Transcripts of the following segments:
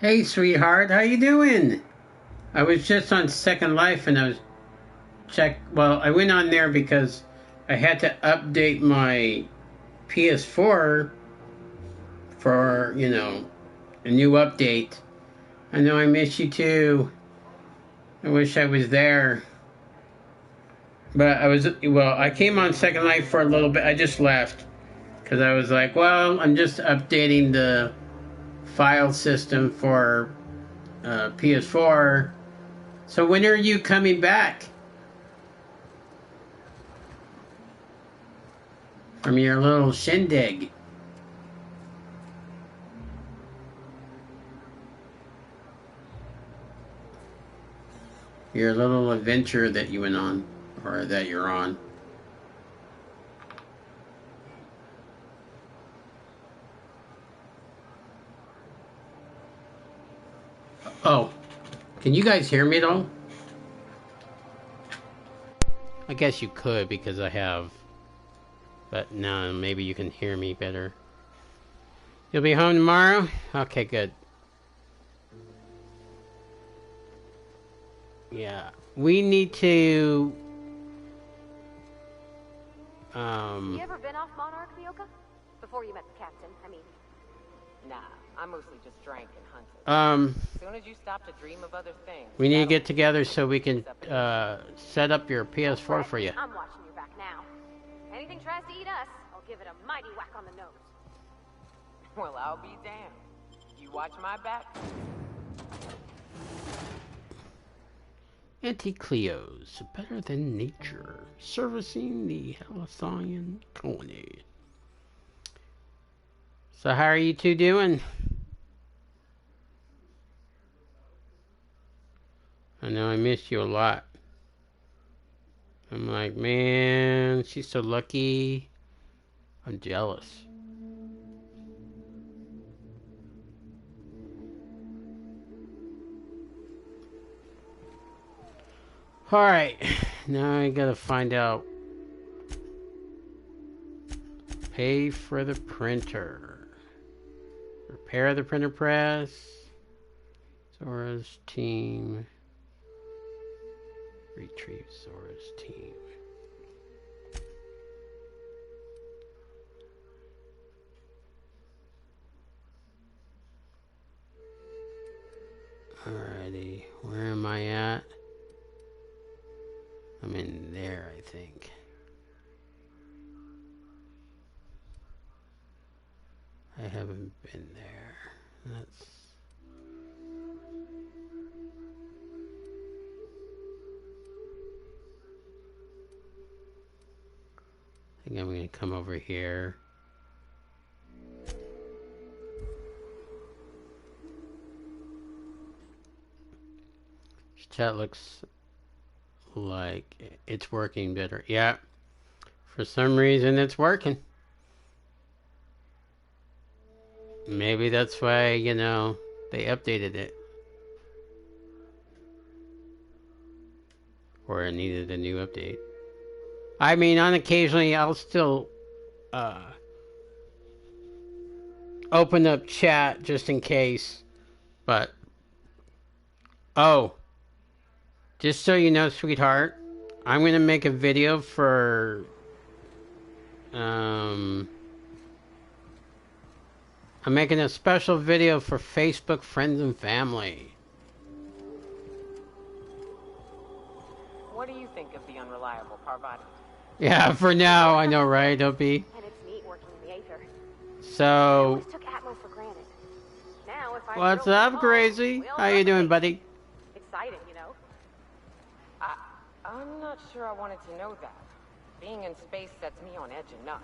Hey, sweetheart, how you doing? I was just on Second Life and I was Well, I went on there because I had to update my PS4 for, a new update. I know I miss you too. I wish I was there. But I came on Second Life for a little bit. I just left because I was like, well, I'm just updating the file system for PS4. So when are you coming back from your little shindig? Your little adventure that you went on, or that you're on. Oh, can you guys hear me though? I guess you could because I have, but no, maybe you can hear me better. You'll be home tomorrow? Okay, good. Yeah, we need to. You ever been off Monarch, Mioka? Before you met the captain, I mean. Nah, I mostly just drank and hunted. As soon as you stop to dream of other things. We need to get together so we can set up your PS4 for you. I'm watching your back now. Anything tries to eat us, I'll give it a mighty whack on the nose. Well, I'll be damned. You watch my back? Anti-Cleos, better than nature, servicing the Halithonian colony. So how are you two doing? I know I missed you a lot. I'm like, man, she's so lucky. I'm jealous. Alright, now I gotta find out. Pay for the printer. Repair the printer press. Zora's team. Retrieve Zora's team. Alrighty, where am I at? I'm in there, I think. I haven't been there. That's... I think I'm going to come over here. Chat looks like it's working better. Yeah, for some reason it's working. Maybe that's why, they updated it. Or it needed a new update. I mean, on occasionally I'll still open up chat just in case. But, oh, just so you know, sweetheart, I'm going to make a video for, I'm making a special video for Facebook friends and family. What do you think of the unreliable Parvati? Yeah, for now, I know, right, Opie? And it's neat working in the Aether. So, I always took Atmo for granted. Now, if I what's drill up, home, Crazy? we'll How you doing, navigate. buddy? Exciting, you know? I'm not sure I wanted to know that. Being in space sets me on edge enough.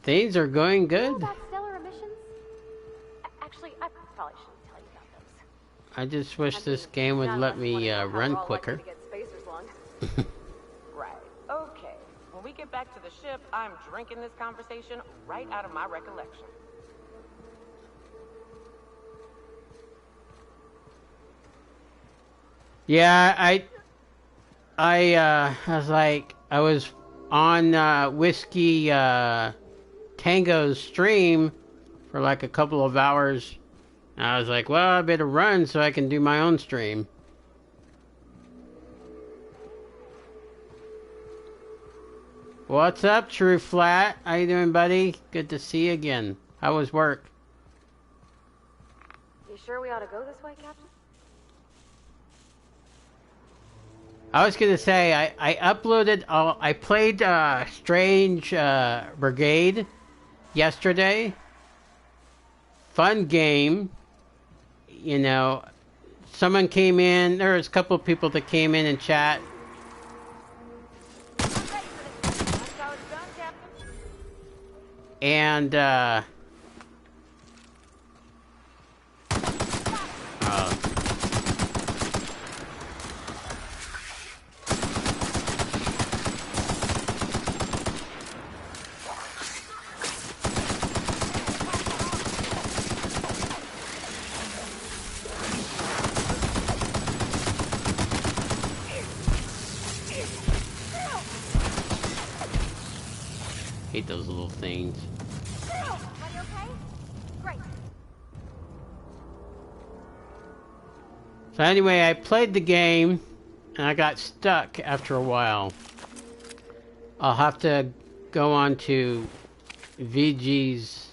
Things are going You know good. about stellar emissions? Actually, I probably shouldn't tell you about those. I just wish I this mean, game would none of let us me wanna know how run we're all likely quicker. to get spacers lung. Right. Okay. When we get back to the ship, I'm drinking this conversation right out of my recollection. Yeah, I was like, I was on Whiskey Tango's stream for like a couple of hours I was like, well, I better run so I can do my own stream. What's up, True Flat? How you doing, buddy? Good to see you again. How was work? You sure we ought to go this way, Captain? I was gonna say I uploaded all. I played Strange Brigade yesterday. Fun game. You know, someone came in. There was a couple of people that came in and chat. I'm ready for this. That's how it's done, Captain. And oh. Hate those little things. Everybody okay? Great. So anyway, I played the game and I got stuck after a while. I'll have to go on to VG's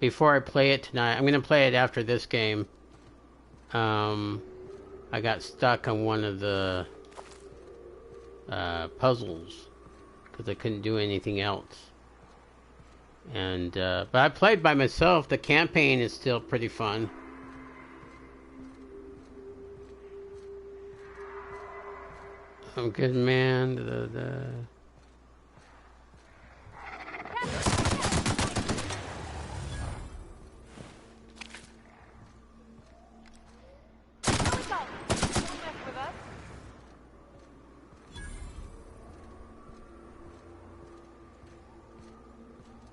before I play it tonight. I'm gonna play it after this game. I got stuck on one of the puzzles because I couldn't do anything else. And but I played by myself. The campaign is still pretty fun. I'm good, man.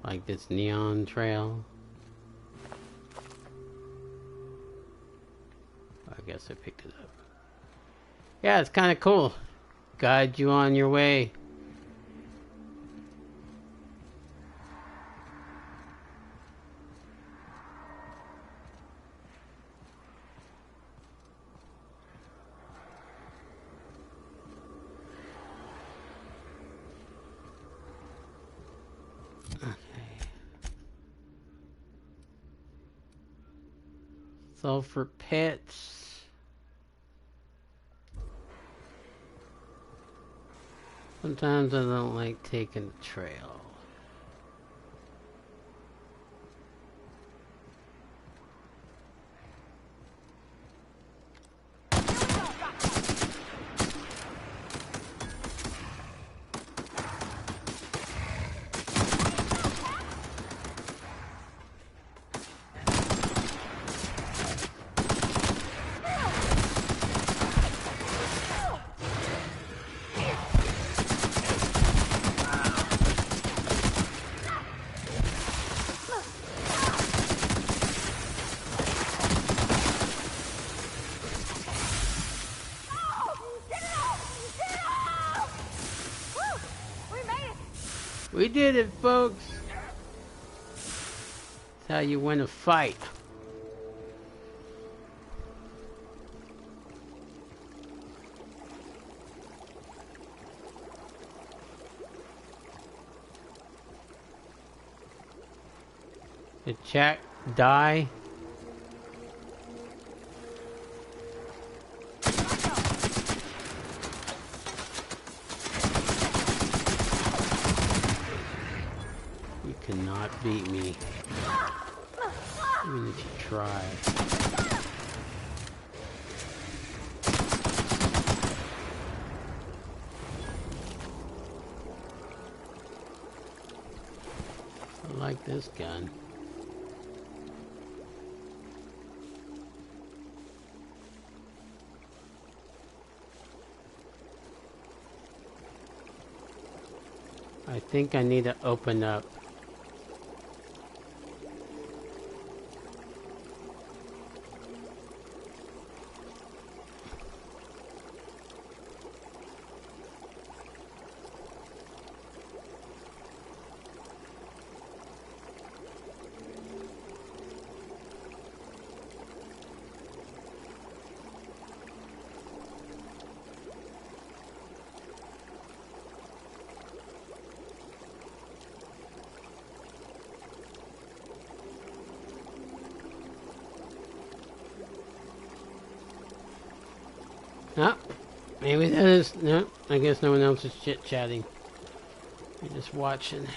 Like this neon trail. I guess I picked it up. Yeah, it's kind of cool. Guide you on your way. Sulfur pits. Sometimes I don't like taking the trail. We did it, folks. That's how you win a fight. Did chat die? You cannot beat me. Even if you try. I like this gun. I think I need to open up. Oh, maybe that is... No, I guess no one else is chit-chatting. You're just watching.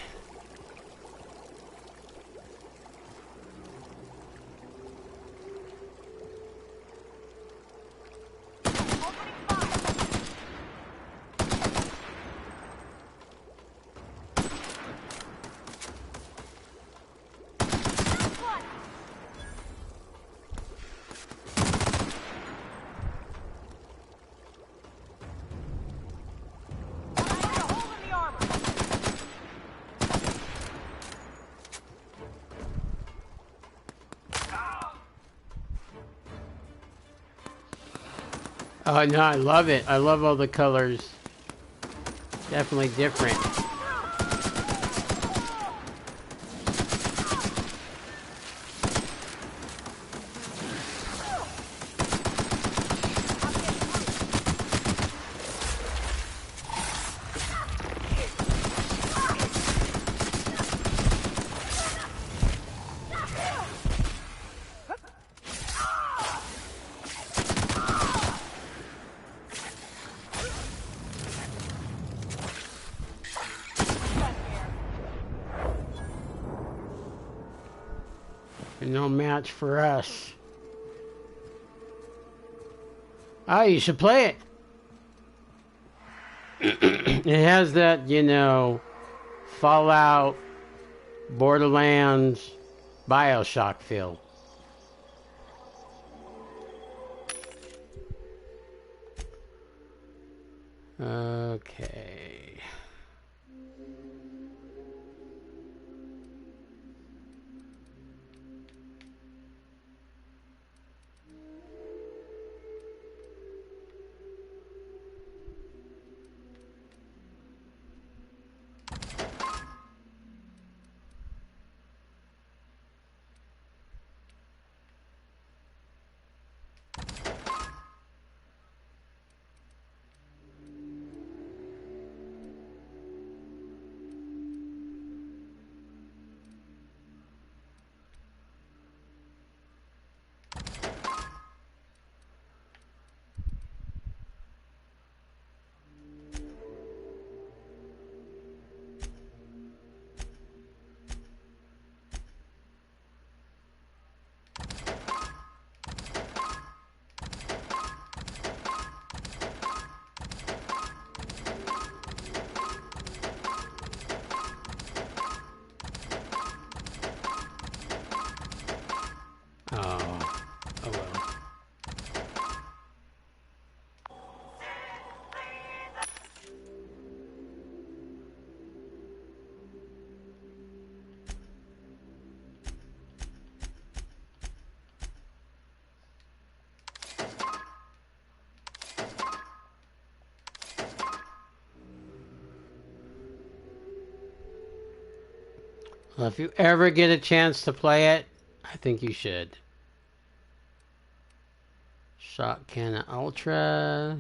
Oh no, I love it. I love all the colors. Definitely different. No match for us. Oh, you should play it. It has that, you know, Fallout, Borderlands, BioShock feel. Okay. Well, if you ever get a chance to play it, I think you should. Shot Cannon Ultra.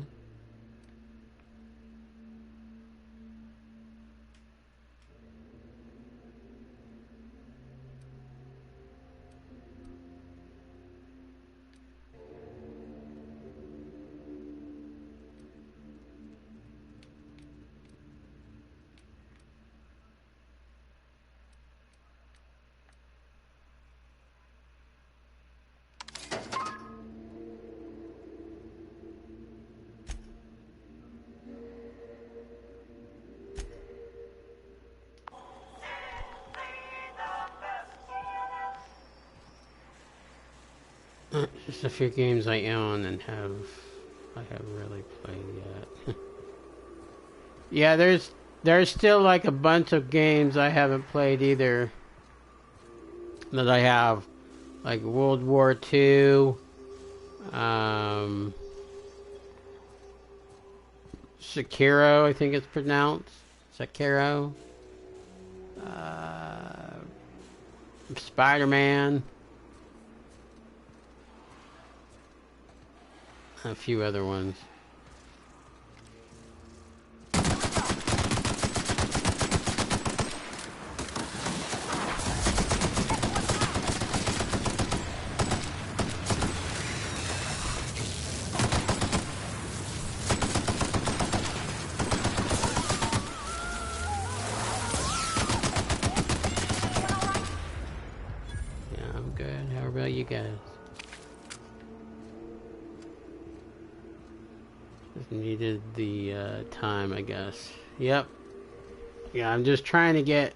Just a few games I own and I haven't really played yet. Yeah, there's still like a bunch of games I haven't played either that I have, like World War II, Sekiro, I think it's pronounced Sekiro, Spider-Man, a few other ones. you guys. Just needed the time, I guess. Yep. Yeah, I'm just trying to get...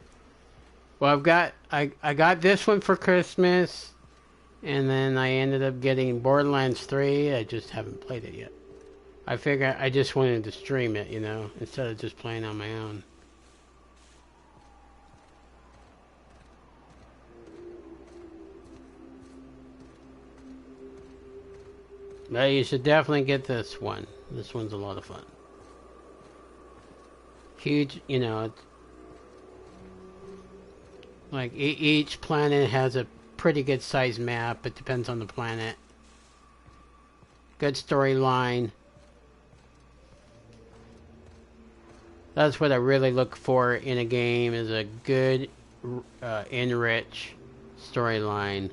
Well, I got this one for Christmas, and then I ended up getting Borderlands 3. I just haven't played it yet. I figured I just wanted to stream it, you know, instead of just playing on my own. But you should definitely get this one. This one's a lot of fun. Huge, you know, it's like each planet has a pretty good sized map. It depends on the planet. Good storyline. That's what I really look for in a game, is a good, enriched storyline.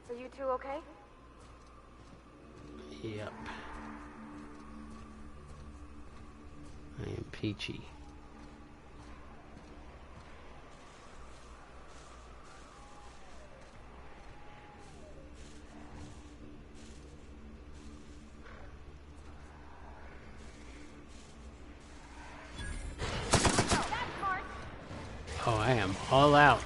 Are you two okay? Yep. I am peachy. Oh, I am all out.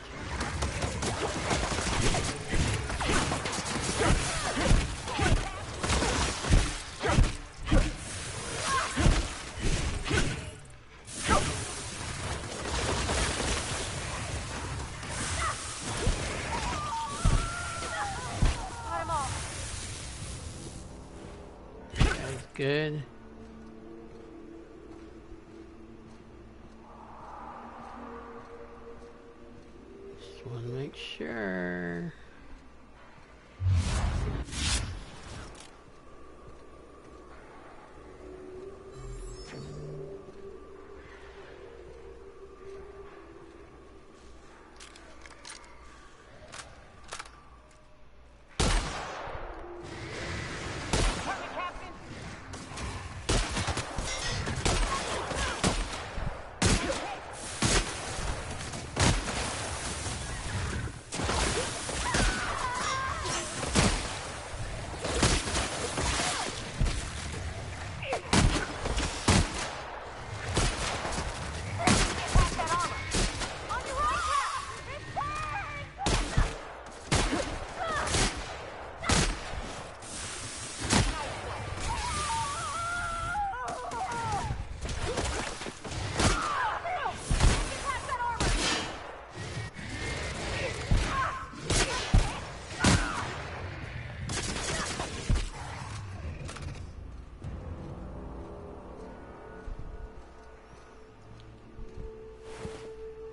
That's good. Just want to make sure.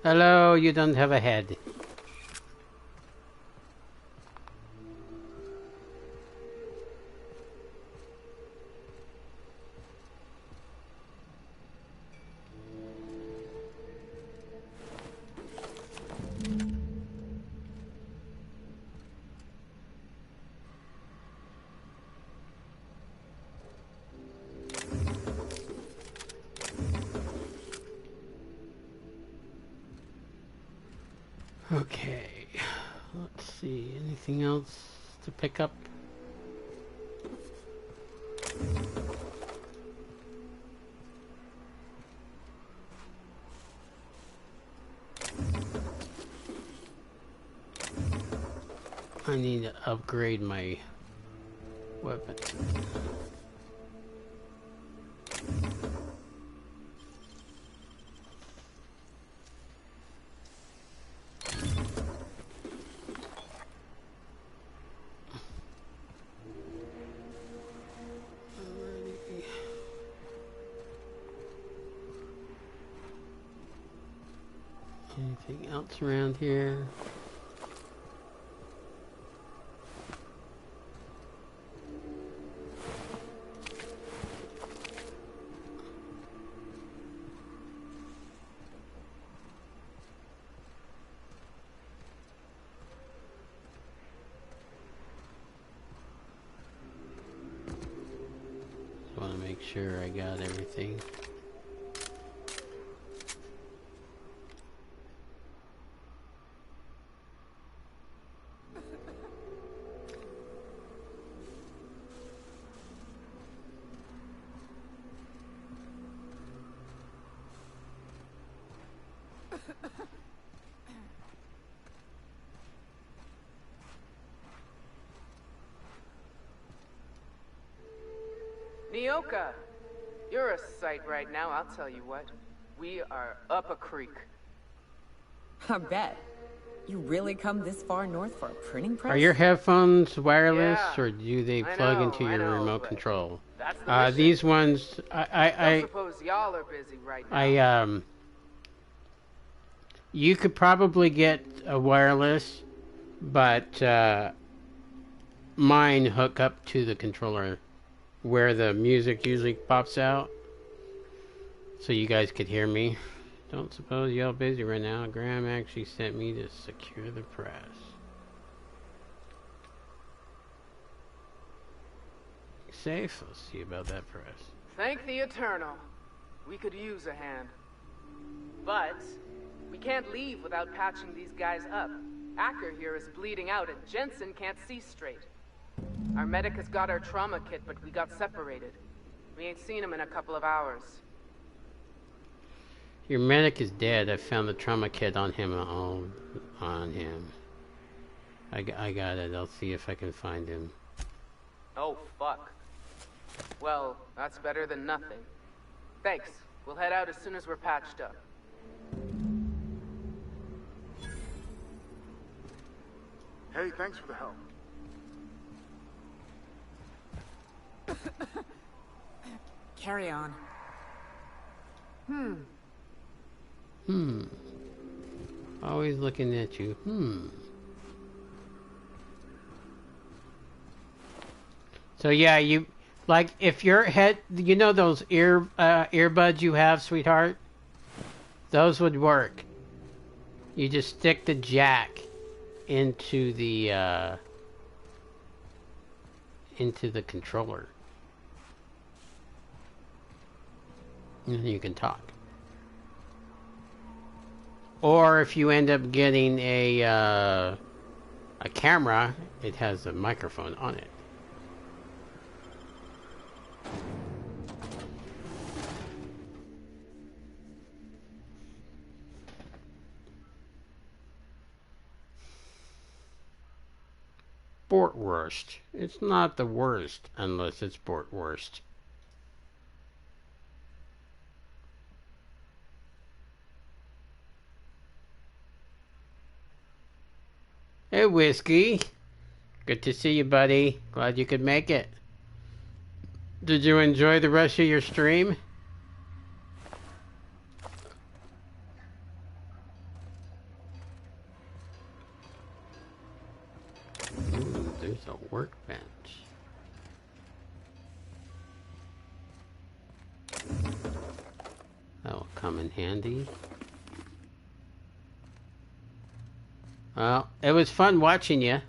Hello, you don't have a head. Okay, let's see, anything else to pick up? I need to upgrade my weapon. Anything else around here? Just want to make sure I got everything. Nyoka, you're a sight right now, I'll tell you what. We are up a creek. I bet. You really come this far north for a printing press? Are your headphones wireless, Yeah, or do they I plug know, into your remote but control? that's the mission. These ones, Don't suppose y'all are busy right now. You could probably get a wireless, but mine hook up to the controller where the music usually pops out, so you guys could hear me. Don't suppose y'all busy right now. Graham actually sent me to secure the press. Safe? Let's see about that press. Thank the Eternal. We could use a hand. But we can't leave without patching these guys up. Acker here is bleeding out and Jensen can't see straight. Our medic has got our trauma kit, but we got separated. We ain't seen him in a couple of hours. Your medic is dead. I found the trauma kit on him. On him. I got it. I'll see if I can find him. Oh, fuck. Well, that's better than nothing. Thanks. We'll head out as soon as we're patched up. Hey, thanks for the help. Carry on. Always looking at you. So yeah, you like if your head, you know those earbuds you have, sweetheart? Those would work. You just stick the jack into the controller, and then you can talk. Or if you end up getting a camera, it has a microphone on it. Bortwurst. It's not the worst unless it's Bortwurst. Hey, Whiskey. Good to see you, buddy. Glad you could make it. Did you enjoy the rest of your stream? Ooh, there's a workbench. That'll come in handy. Well, it was fun watching you.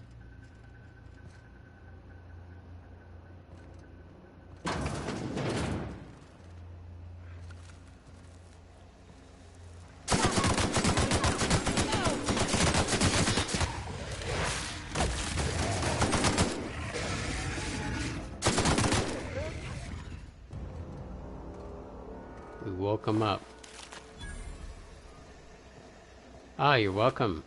We woke him up. Ah, you're welcome.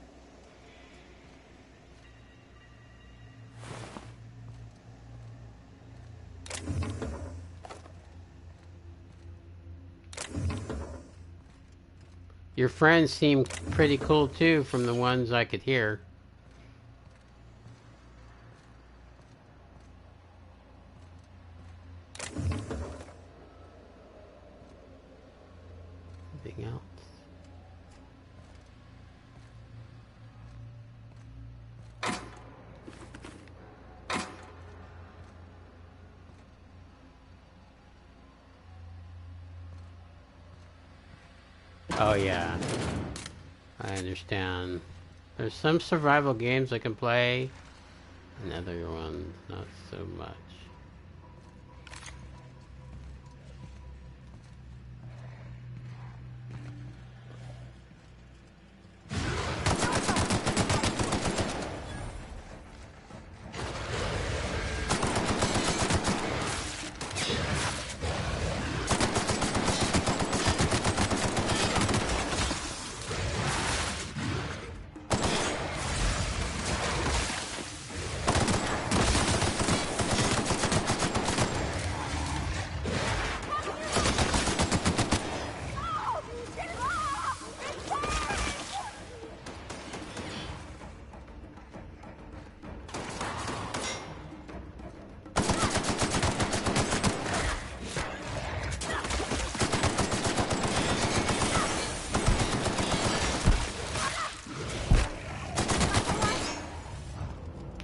Your friends seem pretty cool too, from the ones I could hear. Anything else? Oh yeah, I understand. There's some survival games I can play, and other ones not so much.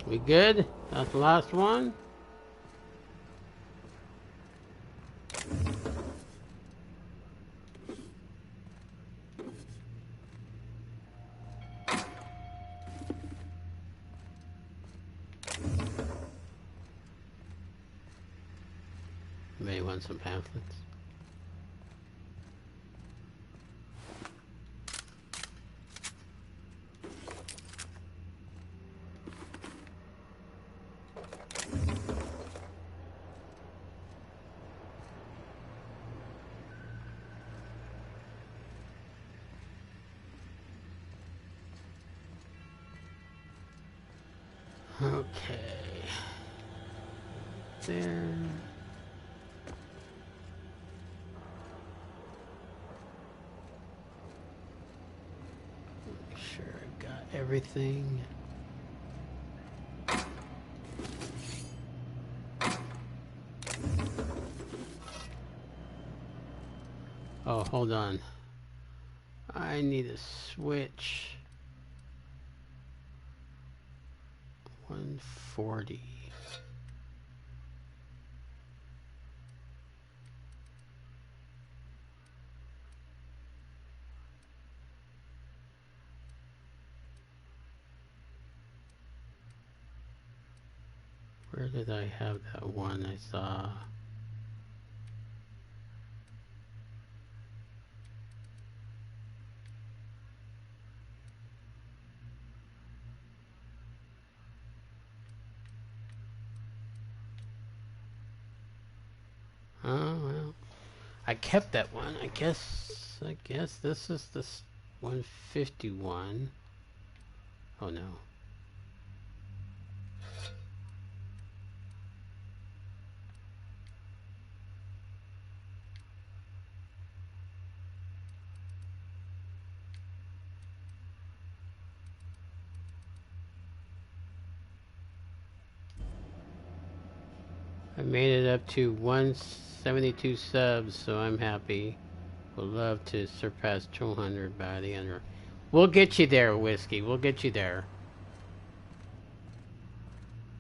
We good? That's the last one? May want some pamphlets. Okay. There. Make sure I got everything. Oh, hold on. I need a switch. 140. Where did I have that one I saw? Oh, well. I kept that one. I guess this is this 151. Oh no. I made it up to 172 subs, so I'm happy. Would love to surpass 200 by the end. We'll get you there, Whiskey. We'll get you there.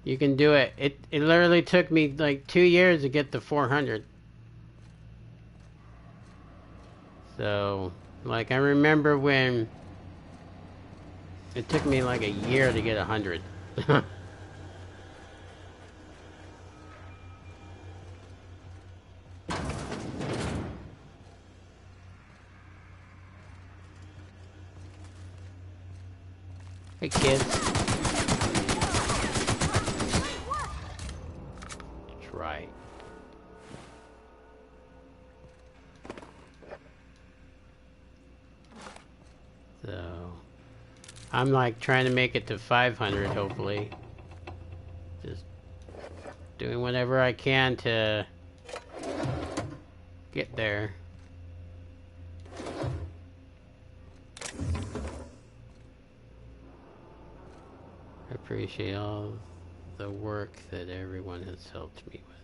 You can do it. It literally took me like 2 years to get to 400. So, like, I remember when it took me like a year to get 100. Hey, kids. That's right. So, I'm like trying to make it to 500, hopefully. Just doing whatever I can to get there. I appreciate all the work that everyone has helped me with.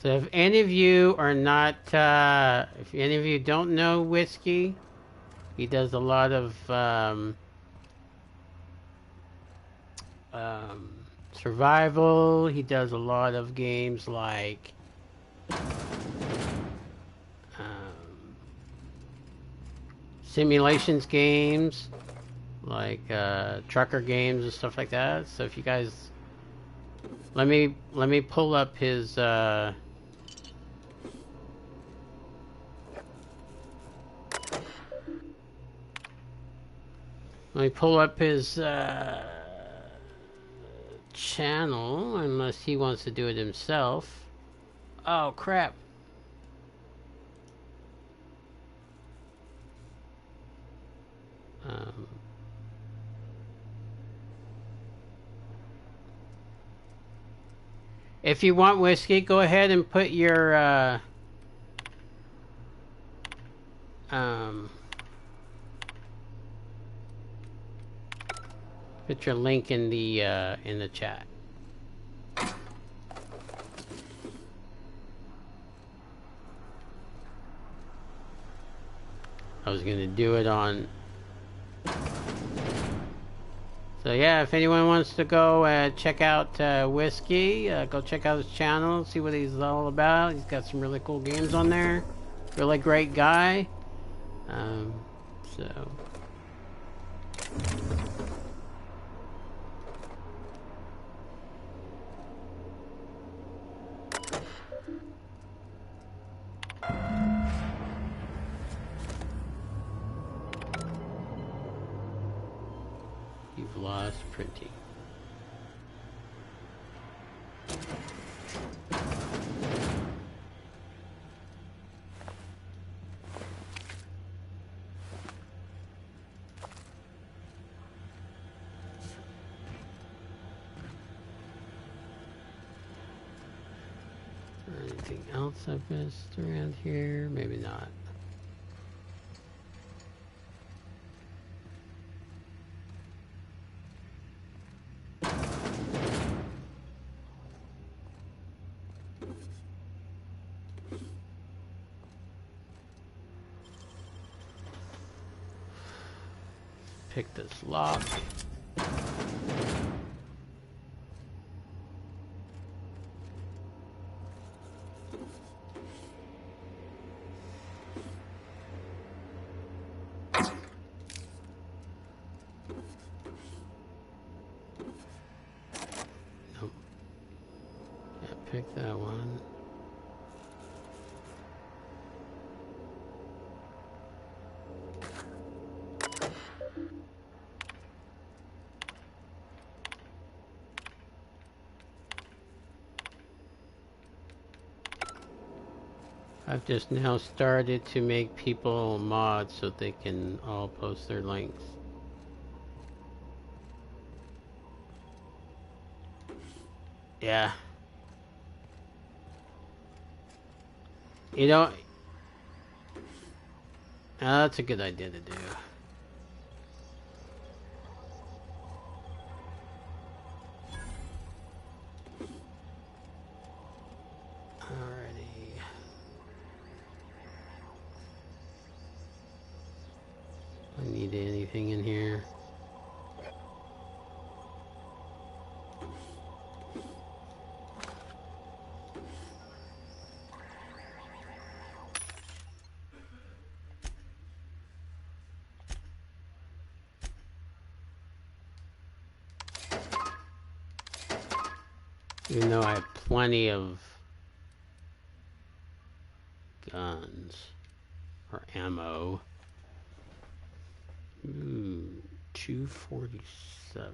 So if any of you are not, if any of you don't know Whiskey, he does a lot of survival. He does a lot of games like simulations games, like trucker games and stuff like that. So if you guys, let me pull up his channel, unless he wants to do it himself. Oh crap. If you want, Whiskey, go ahead and put your put your link in the chat. I was gonna do it on. So yeah, if anyone wants to go check out Whiskey, go check out his channel, see what he's all about. He's got some really cool games on there. Really great guy. So. You've lost printing. Anything else I've missed around here? Maybe not. Pick this lock. Nope. Yeah, pick that one. I've just now started to make people mods so they can all post their links. Yeah. You know, that's a good idea to do. Alrighty. I need anything in here? Even though I have plenty of guns or ammo. Ooh, 247.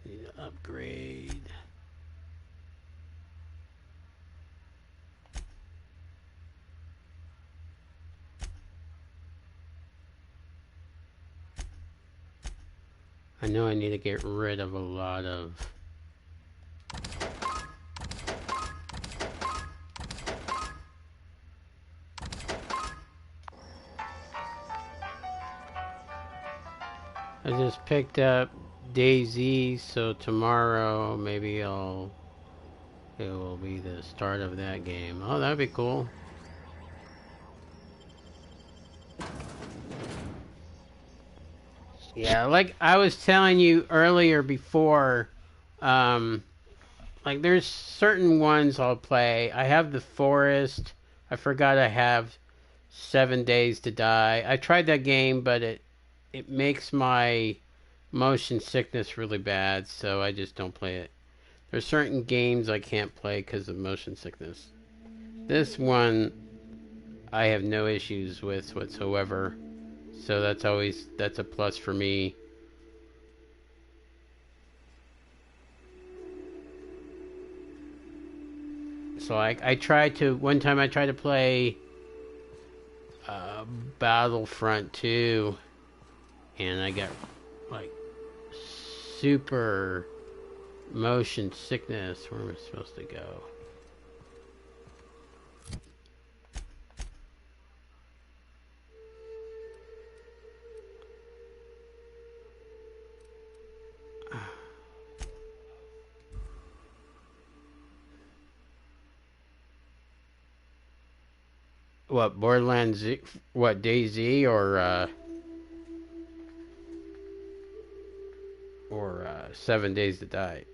Need to upgrade. I know I need to get rid of a lot of I just picked up DayZ, so tomorrow maybe it will be the start of that game. Oh, that'd be cool. Yeah, like I was telling you earlier before, like there's certain ones I'll play. I have the Forest. I forgot I have 7 Days to Die. I tried that game, but it makes my motion sickness really bad, so I just don't play it. There's certain games I can't play because of motion sickness. This one I have no issues with whatsoever. So that's a plus for me. So one time I tried to play Battlefront 2 and I got like super motion sickness. Where am I supposed to go? What, Borderlands Z? What, DayZ or 7 Days to Die?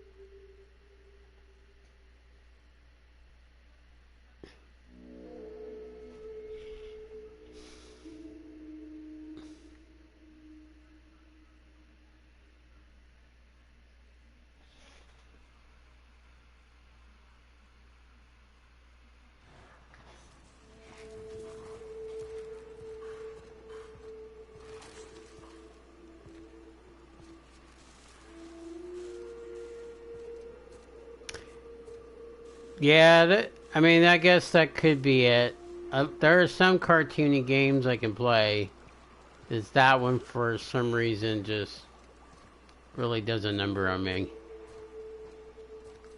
Yeah, I mean, I guess that could be it. There are some cartoony games I can play. Is that one for some reason just really does a number on me.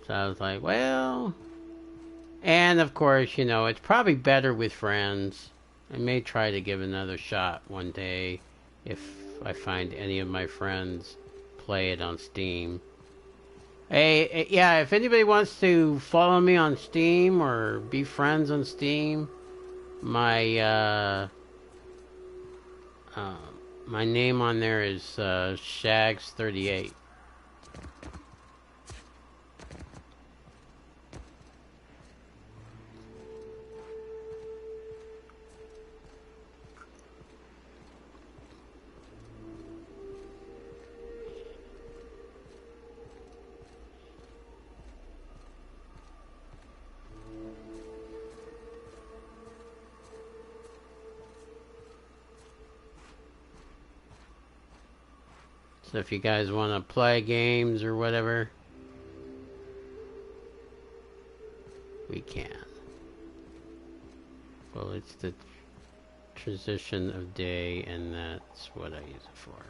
So I was like, well... And of course, you know, it's probably better with friends. I may try to give another shot one day if I find any of my friends play it on Steam. Hey, yeah, if anybody wants to follow me on Steam or be friends on Steam, my my name on there is Shags38. So if you guys want to play games or whatever, we can. Well, it's the transition of day, and that's what I use it for.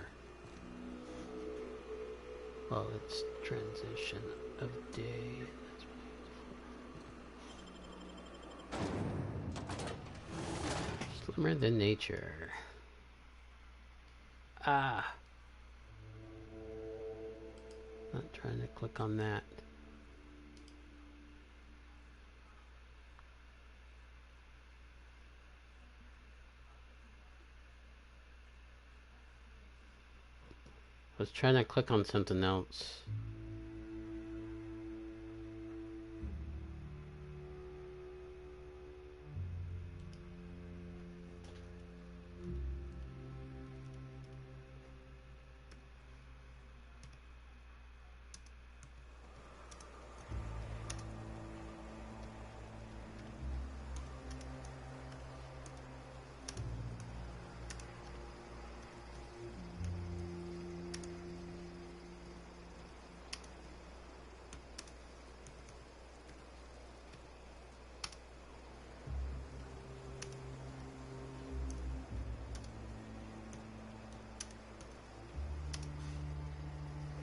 Well, it's transition of day. That's what I use it for. Slimmer than nature. Ah. Not trying to click on that. I was trying to click on something else.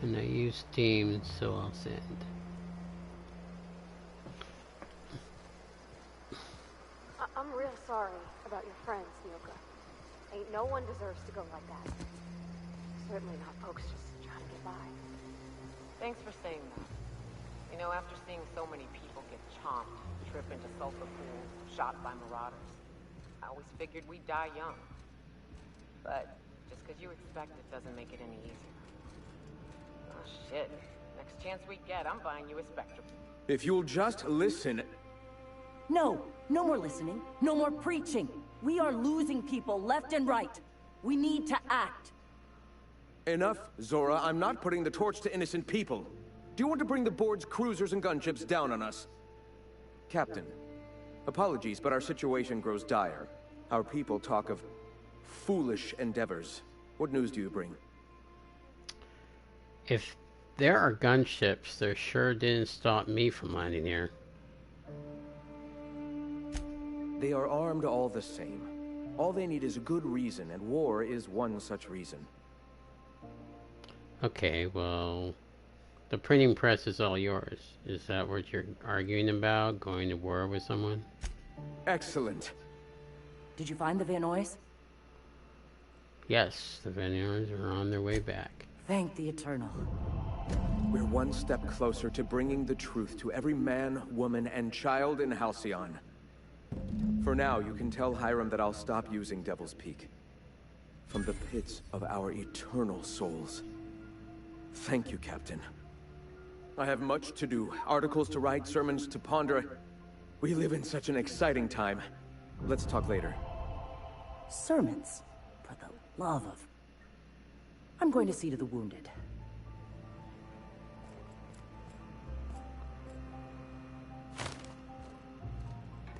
And I use Steam, so I'll send. I'm real sorry about your friends, Nyoka. Ain't no one deserves to go like that. Certainly not folks just trying to get by. Thanks for saying that. You know, after seeing so many people get chomped, trip into sulfur pools, shot by marauders, I always figured we'd die young. But just because you expect it doesn't make it any easier. Oh shit. Next chance we get, I'm buying you a Spectrum. If you'll just listen... No, no more listening, no more preaching. We are losing people left and right. We need to act. Enough, Zora. I'm not putting the torch to innocent people. Do you want to bring the board's cruisers and gunships down on us? Captain, apologies, but our situation grows dire. Our people talk of foolish endeavors. What news do you bring? If there are gunships, they sure didn't stop me from landing here. They are armed all the same. All they need is a good reason, and war is one such reason. Okay, well, the printing press is all yours. Is that what you're arguing about? Going to war with someone? Excellent. Did you find the Vanoys? Yes, the Vanillars are on their way back. Thank the Eternal. We're one step closer to bringing the truth to every man, woman, and child in Halcyon. For now, you can tell Hiram that I'll stop using Devil's Peak. From the pits of our eternal souls. Thank you, Captain. I have much to do. Articles to write, sermons to ponder. We live in such an exciting time. Let's talk later. Sermons? For the love of... I'm going to see to the wounded.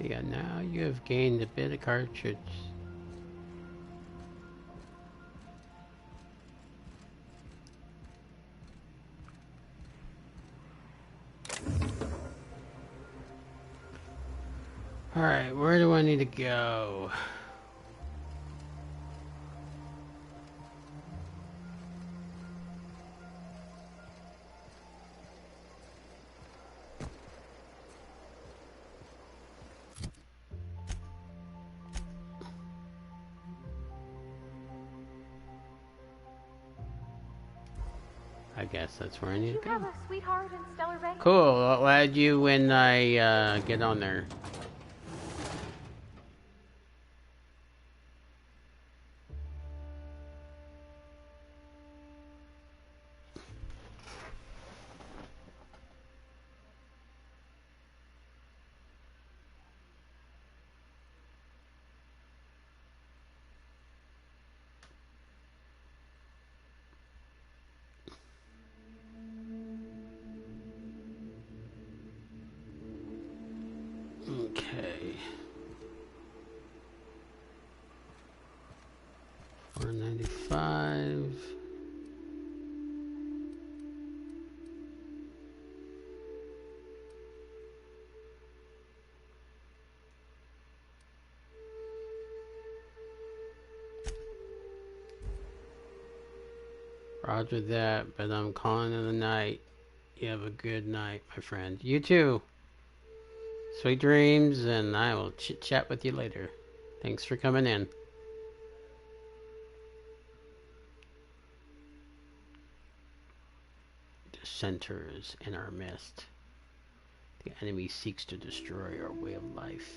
Yeah, now you have gained a bit of cartridge. Alright, where do I need to go? I guess that's where I need You to go. have a sweetheart in Stellar Bay? Cool, I'll add you when I get on there. Okay. 495. Roger that, but I'm calling it a night. You have a good night, my friend. You too. Sweet dreams, and I will chit-chat with you later. Thanks for coming in. Dissenters in our midst. The enemy seeks to destroy our way of life.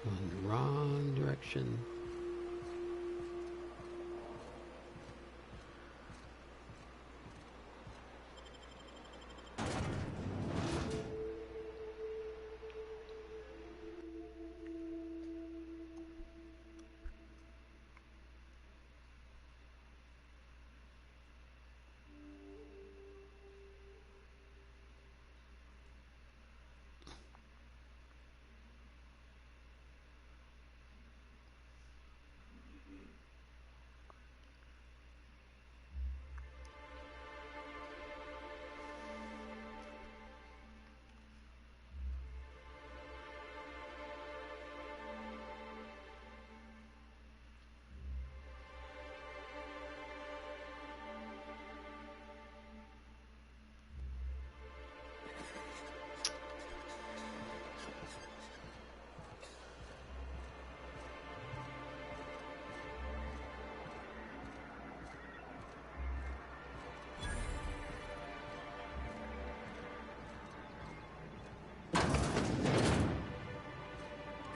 Going the wrong direction.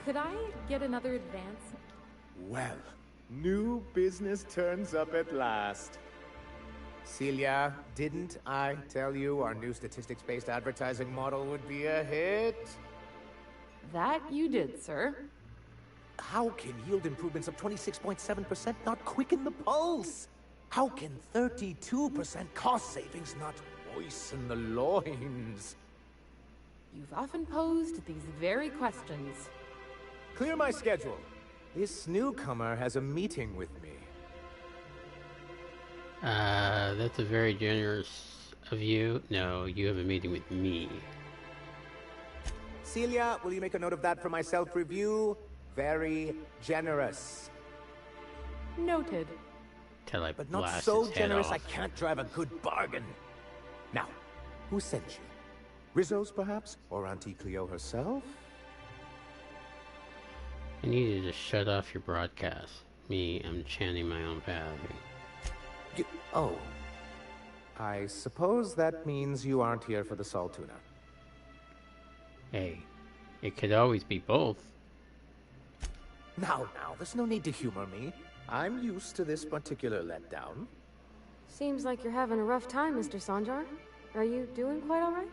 Could I get another advance? Well, new business turns up at last. Celia, didn't I tell you our new statistics-based advertising model would be a hit? That you did, sir. How can yield improvements of 26.7% not quicken the pulse? How can 32% cost savings not moisten the loins? You've often posed these very questions. Clear my schedule. This newcomer has a meeting with me. That's a very generous of you? No, you have a meeting with me. Celia, will you make a note of that for my self-review? Very generous. Noted. Till I But not blast so his head generous off. I can't drive a good bargain. Now, who sent you? Rizzo's, perhaps? Or Auntie Cleo herself? I need you to shut off your broadcast. Me, I'm chanting my own battery. Oh. I suppose that means you aren't here for the salt tuna. Hey, it could always be both. Now, there's no need to humor me. I'm used to this particular letdown. Seems like you're having a rough time, Mr. Sanjar. Are you doing quite all right?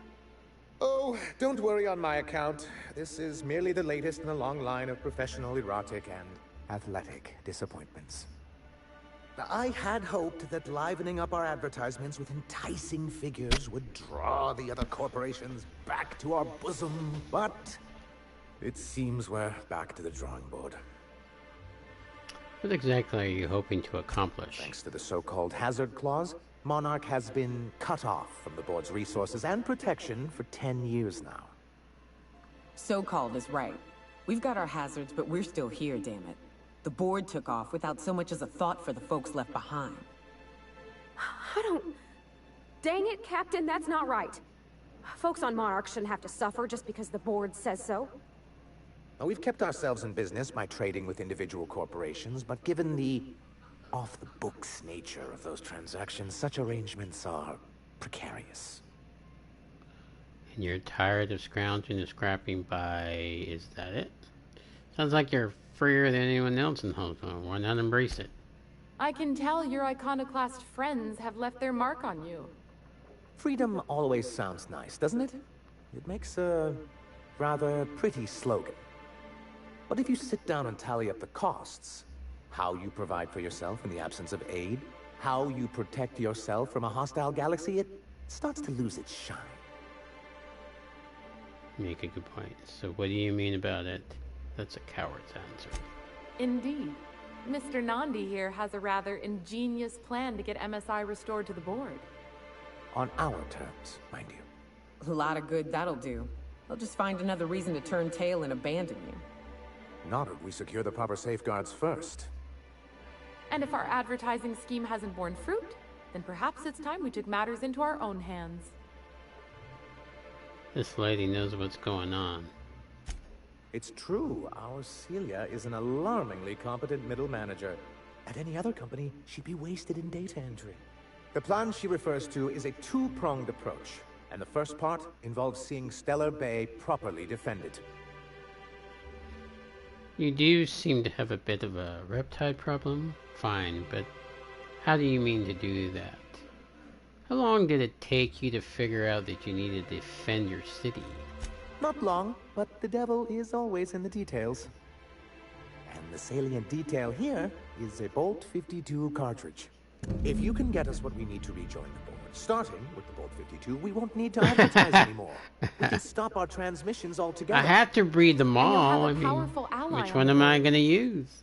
Oh, don't worry on my account. This is merely the latest in a long line of professional erotic and athletic disappointments. I had hoped that livening up our advertisements with enticing figures would draw the other corporations back to our bosom, but it seems we're back to the drawing board. What exactly are you hoping to accomplish? Thanks to the so-called hazard clause, Monarch has been cut off from the board's resources and protection for 10 years now. So-called is right. We've got our hazards, but we're still here, damn it. The board took off without so much as a thought for the folks left behind. I don't... Dang it, Captain, that's not right. Folks on Monarch shouldn't have to suffer just because the board says so. Now, we've kept ourselves in business by trading with individual corporations, but given the off-the-books nature of those transactions, such arrangements are precarious. And you're tired of scrounging and scrapping by... is that it? Sounds like you're freer than anyone else in Hong Kong. Why not embrace it? I can tell your iconoclast friends have left their mark on you. Freedom always sounds nice, doesn't it? It makes a rather pretty slogan. But if you sit down and tally up the costs, how you provide for yourself in the absence of aid, how you protect yourself from a hostile galaxy, it starts to lose its shine. Make a good point. So what do you mean about it? That's a coward's answer. Indeed. Mr. Nandi here has a rather ingenious plan to get MSI restored to the board. On our terms, mind you. A lot of good that'll do. They'll just find another reason to turn tail and abandon you. Not if we secure the proper safeguards first. And if our advertising scheme hasn't borne fruit, then perhaps it's time we took matters into our own hands. This lady knows what's going on. It's true, our Celia is an alarmingly competent middle manager. At any other company, she'd be wasted in data entry. The plan she refers to is a two-pronged approach, and the first part involves seeing Stellar Bay properly defended. You do seem to have a bit of a reptile problem. Fine, but how do you mean to do that? How long did it take you to figure out that you needed to defend your city? Not long, but the devil is always in the details. And the salient detail here is a Bolt 52 cartridge. If you can get us what we need to rejoin the board, starting with the Bolt 52, we won't need to advertise anymore. We can stop our transmissions altogether. I have to breed them all. I And you'll have a mean, powerful ally which on one am I board. going to use?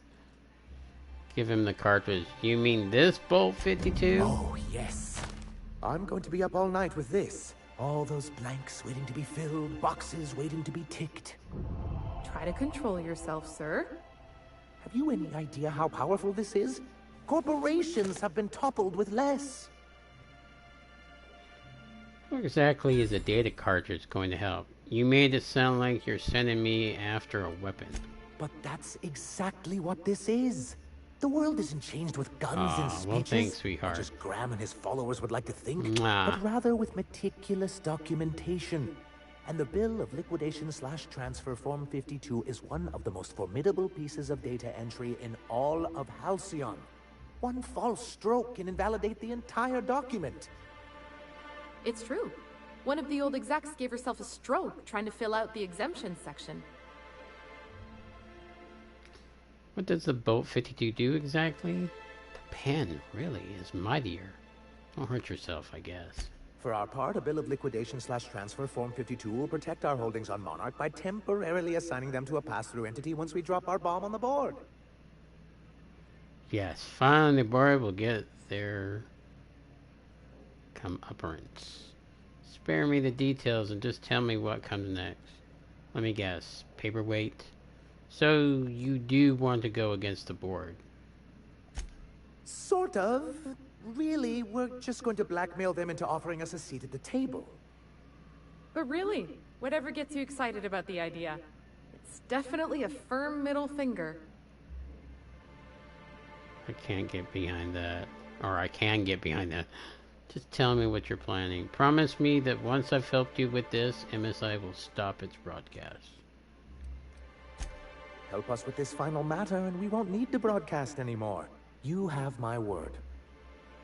Give him the cartridge. You mean this Bolt 52? Oh, yes. I'm going to be up all night with this. All those blanks waiting to be filled, boxes waiting to be ticked. Try to control yourself, sir. Have you any idea how powerful this is? Corporations have been toppled with less. How exactly is a data cartridge going to help? You made it sound like you're sending me after a weapon. But that's exactly what this is. The world isn't changed with guns and speeches, well, thanks, sweetheart. just Graham and his followers would like to think, Mwah. but rather with meticulous documentation. And the bill of liquidation/transfer Form 52 is one of the most formidable pieces of data entry in all of Halcyon. One false stroke can invalidate the entire document. It's true. One of the old execs gave herself a stroke trying to fill out the exemption section. What does the Bolt 52 do exactly? The pen really is mightier. Don't hurt yourself, I guess. For our part, a bill of liquidation/transfer Form 52 will protect our holdings on Monarch by temporarily assigning them to a pass-through entity once we drop our bomb on the board. Yes, finally the board will get their come upperance. Spare me the details and just tell me what comes next. Let me guess. Paperweight? So you do want to go against the board? Sort of. Really, we're just going to blackmail them into offering us a seat at the table. But really, whatever gets you excited about the idea, it's definitely a firm middle finger. I can't get behind that. Or I can get behind that. Just tell me what you're planning. Promise me that once I've helped you with this, MSI will stop its broadcast. Help us with this final matter and we won't need to broadcast anymore. You have my word.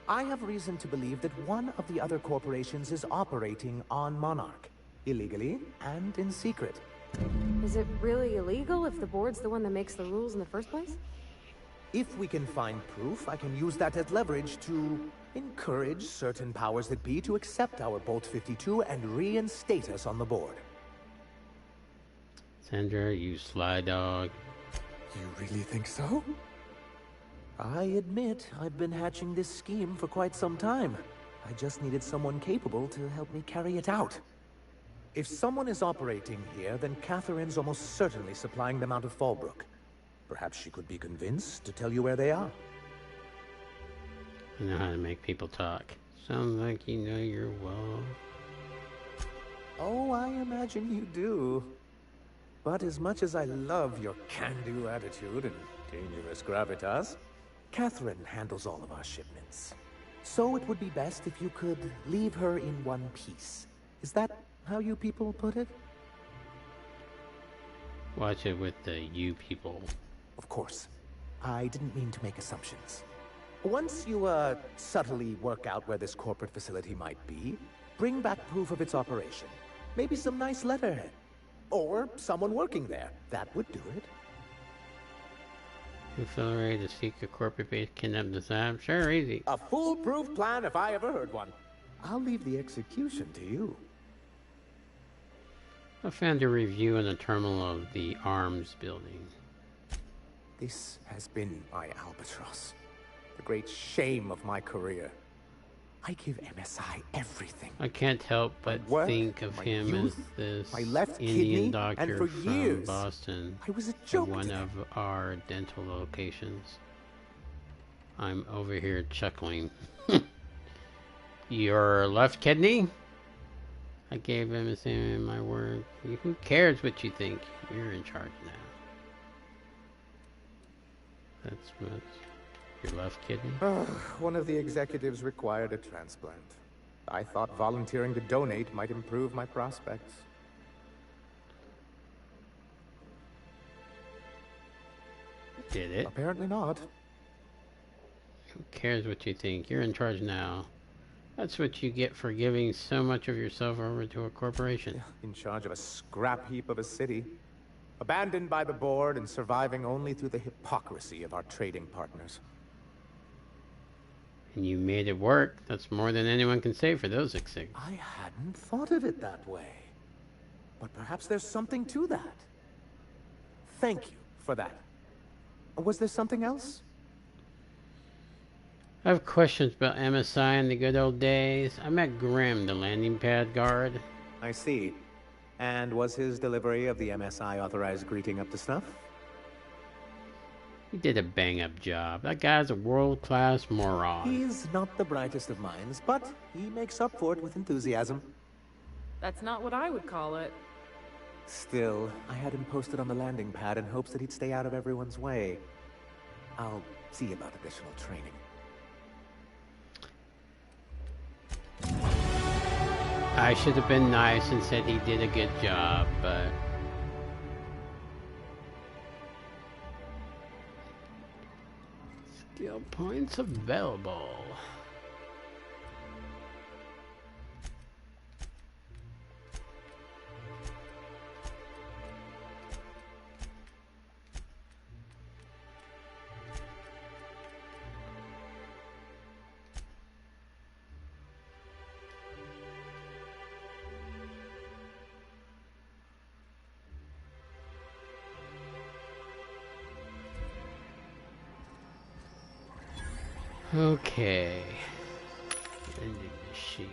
I have reason to believe that one of the other corporations is operating on Monarch. Illegally and in secret. Is it really illegal if the board's the one that makes the rules in the first place? If we can find proof, I can use that as leverage to encourage certain powers that be to accept our Bolt 52 and reinstate us on the board. Sandra, you sly dog. You really think so? I admit I've been hatching this scheme for quite some time. I just needed someone capable to help me carry it out. If someone is operating here, then Catherine's almost certainly supplying them out of Fallbrook. Perhaps she could be convinced to tell you where they are. I know how to make people talk. Sounds like you know your well. Oh, I imagine you do. But as much as I love your can-do attitude and dangerous gravitas, Catherine handles all of our shipments. So it would be best if you could leave her in one piece. Is that how you people put it? Watch it with the you people. Of course. I didn't mean to make assumptions. Once you, subtly work out where this corporate facility might be, bring back proof of its operation. Maybe some nice letterhead. Or someone working there. That would do it. You feel ready to seek a corporate base kidnap the Sam? Sure, easy. A foolproof plan if I ever heard one. I'll leave the execution to you. I found a review in the terminal of the arms building. This has been my albatross. The great shame of my career. I give MSI everything. I can't help but work, think of my him youth, as this my left Indian kidney, doctor and for from years, Boston I was a at joke one to of our dental locations. I'm over here chuckling. Your left kidney? I gave him my word. Who cares what you think? You're in charge now. That's what. Your left kidney? One of the executives required a transplant. I thought volunteering to donate might improve my prospects. Did it? Apparently not. Who cares what you think? You're in charge now. That's what you get for giving so much of yourself over to a corporation. In charge of a scrap heap of a city. Abandoned by the board and surviving only through the hypocrisy of our trading partners. And you made it work. That's more than anyone can say for those executives. I hadn't thought of it that way. But perhaps there's something to that. Thank you for that. Was there something else? I have questions about MSI in the good old days. I met Grim, the landing pad guard. I see. And was his delivery of the MSI authorized greeting up to snuff? He did a bang-up job. That guy's a world-class moron. He's not the brightest of minds, but he makes up for it with enthusiasm. That's not what I would call it. Still, I had him posted on the landing pad in hopes that he'd stay out of everyone's way. I'll see about additional training. I should have been nice and said he did a good job, but... Skill points available. Okay. machine.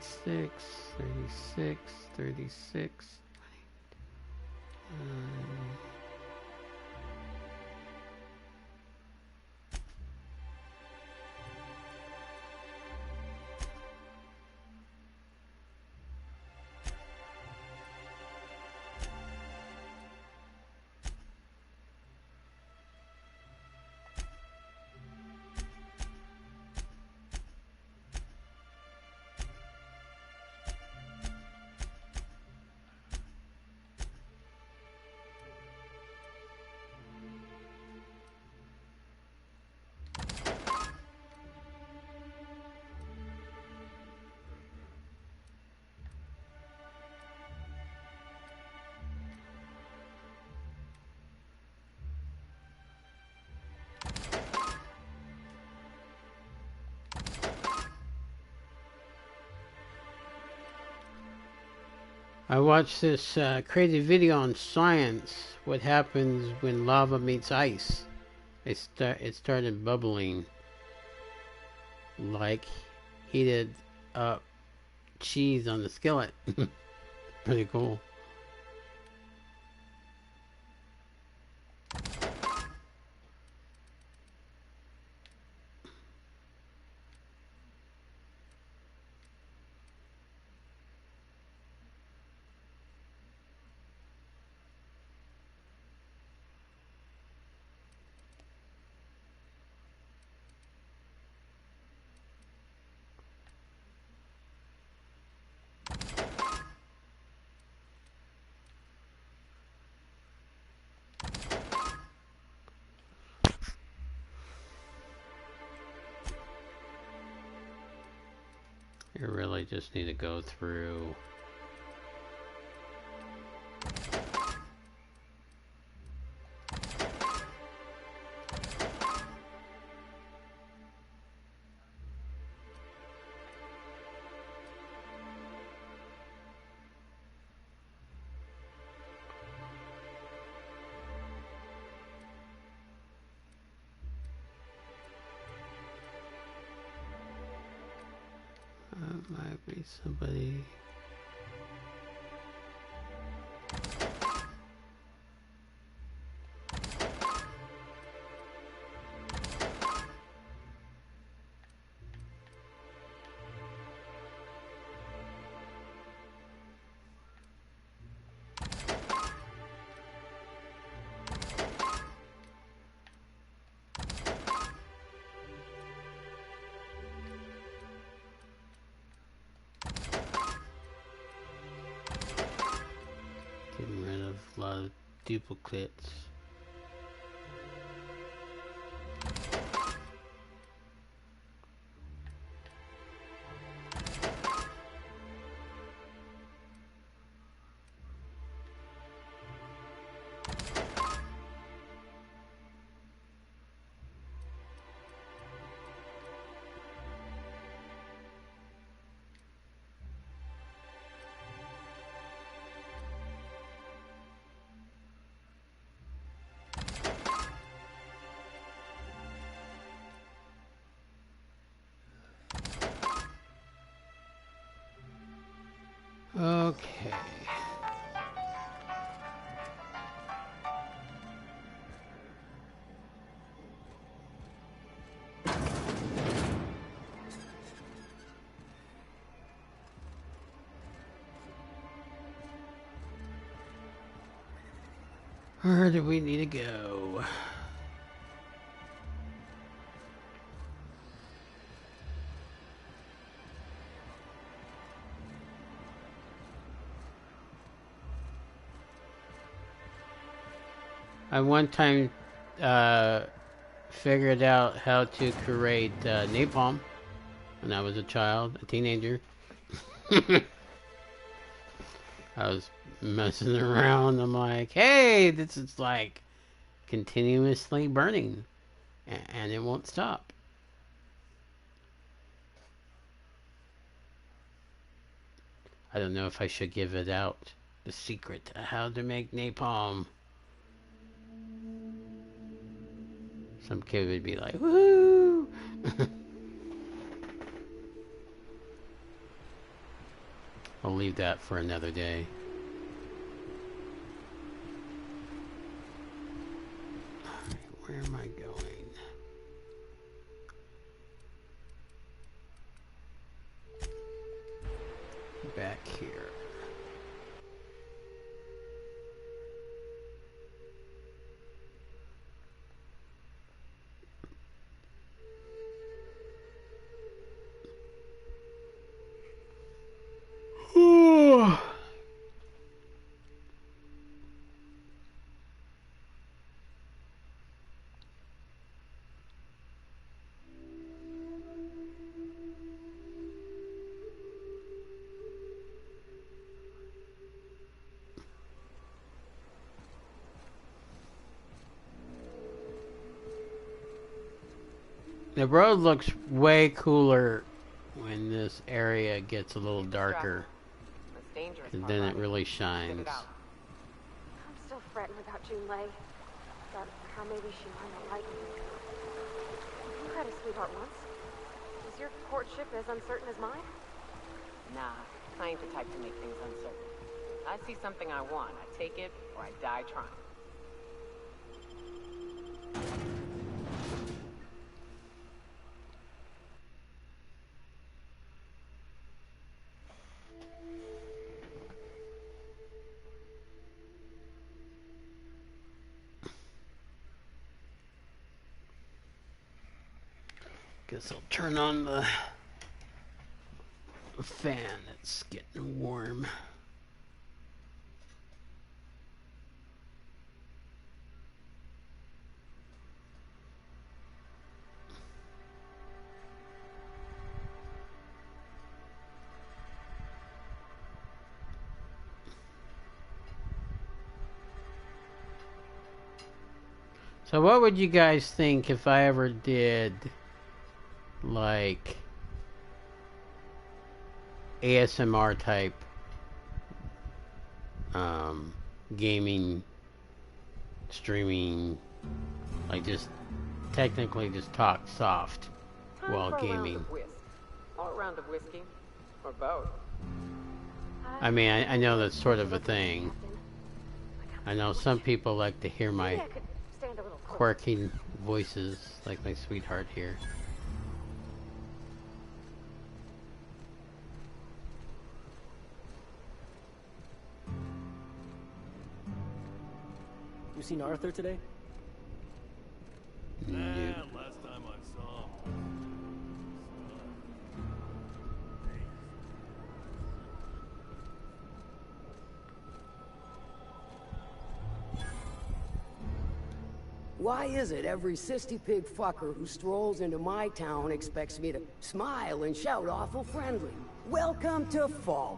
Six, 36, 36. I watched this crazy video on science. What happens when lava meets ice? It started bubbling like heated up cheese on the skillet. Pretty cool. You really just need to go through. That might be somebody. Getting rid of a lot of duplicates. Okay. Where do we need to go? I one time figured out how to create napalm when I was a child, a teenager. I was messing around. I'm like, hey, this is like continuously burning and it won't stop. I don't know if I should give it out. The secret of how to make napalm. Some kid would be like, woohoo! I'll leave that for another day. Where am I going? Back here. The road looks way cooler when this area gets a little darker. That's dangerous. And then it really shines. I'm still fretting about Junlei. About how maybe she might not like me. You had a sweetheart once. Is your courtship as uncertain as mine? Nah, I ain't the type to make things uncertain. I see something I want, I take it, or I die trying. Guess I'll turn on the fan. It's getting warm. So what would you guys think if I ever did like ASMR type gaming, streaming, like just technically just talk soft Time while for a round gaming? of whisk. Or a round of whiskey. Or both. I mean, I know that's sort of a thing. I know some people like to hear my Maybe I could stand a little closer. quirky voices, like my sweetheart here. You seen Arthur today? Nope. Last time I saw him. Why is it every sissy pig fucker who strolls into my town expects me to smile and shout awful friendly? Welcome to Fallbrook.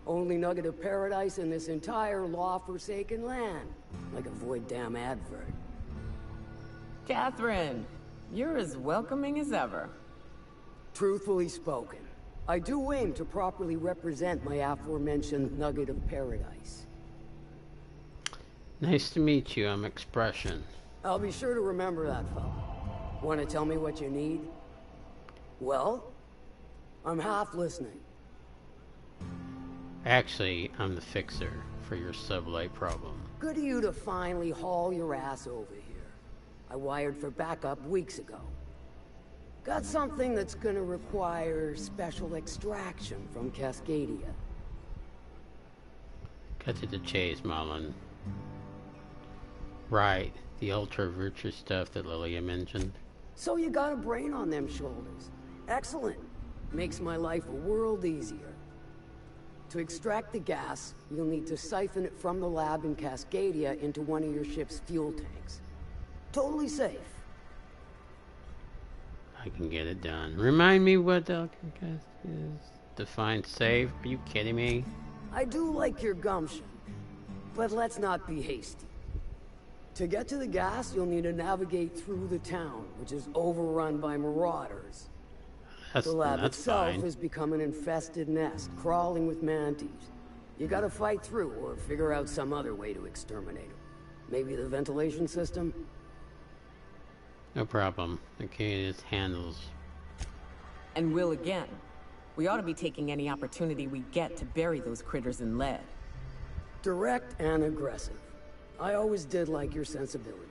Only nugget of paradise in this entire law-forsaken land. Like a void damn advert. Catherine, you're as welcoming as ever. Truthfully spoken, I do aim to properly represent my aforementioned nugget of paradise. Nice to meet you. I'm Expression. I'll be sure to remember that, fella. Want to tell me what you need? Well, I'm half listening. Actually, I'm the fixer for your sublight problem. Good of you to finally haul your ass over here. I wired for backup weeks ago. Got something that's gonna require special extraction from Cascadia. Cut to the chase, Marlon. Right, the ultra-virtue stuff that Lilia mentioned. So you got a brain on them shoulders. Excellent. Makes my life a world easier. To extract the gas, you'll need to siphon it from the lab in Cascadia into one of your ship's fuel tanks. Totally safe. I can get it done. Remind me what the is. Define safe? Are you kidding me? I do like your gumption, but let's not be hasty. To get to the gas, you'll need to navigate through the town, which is overrun by marauders. The lab That's itself fine. has become an infested nest, crawling with mantis. You gotta fight through or figure out some other way to exterminate them. Maybe the ventilation system? No problem. Okay, this handles. And will again. We ought to be taking any opportunity we get to bury those critters in lead. Direct and aggressive. I always did like your sensibilities.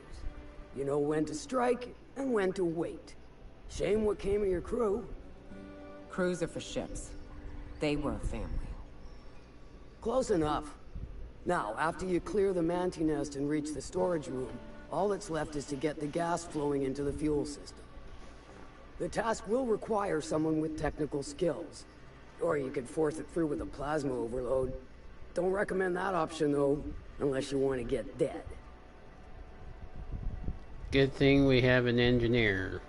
You know when to strike and when to wait. Shame what came of your crew. Crews are for ships. They were a family. Close enough. Now, after you clear the manti nest and reach the storage room, all that's left is to get the gas flowing into the fuel system. The task will require someone with technical skills. Or you could force it through with a plasma overload. Don't recommend that option, though, unless you want to get dead. Good thing we have an engineer.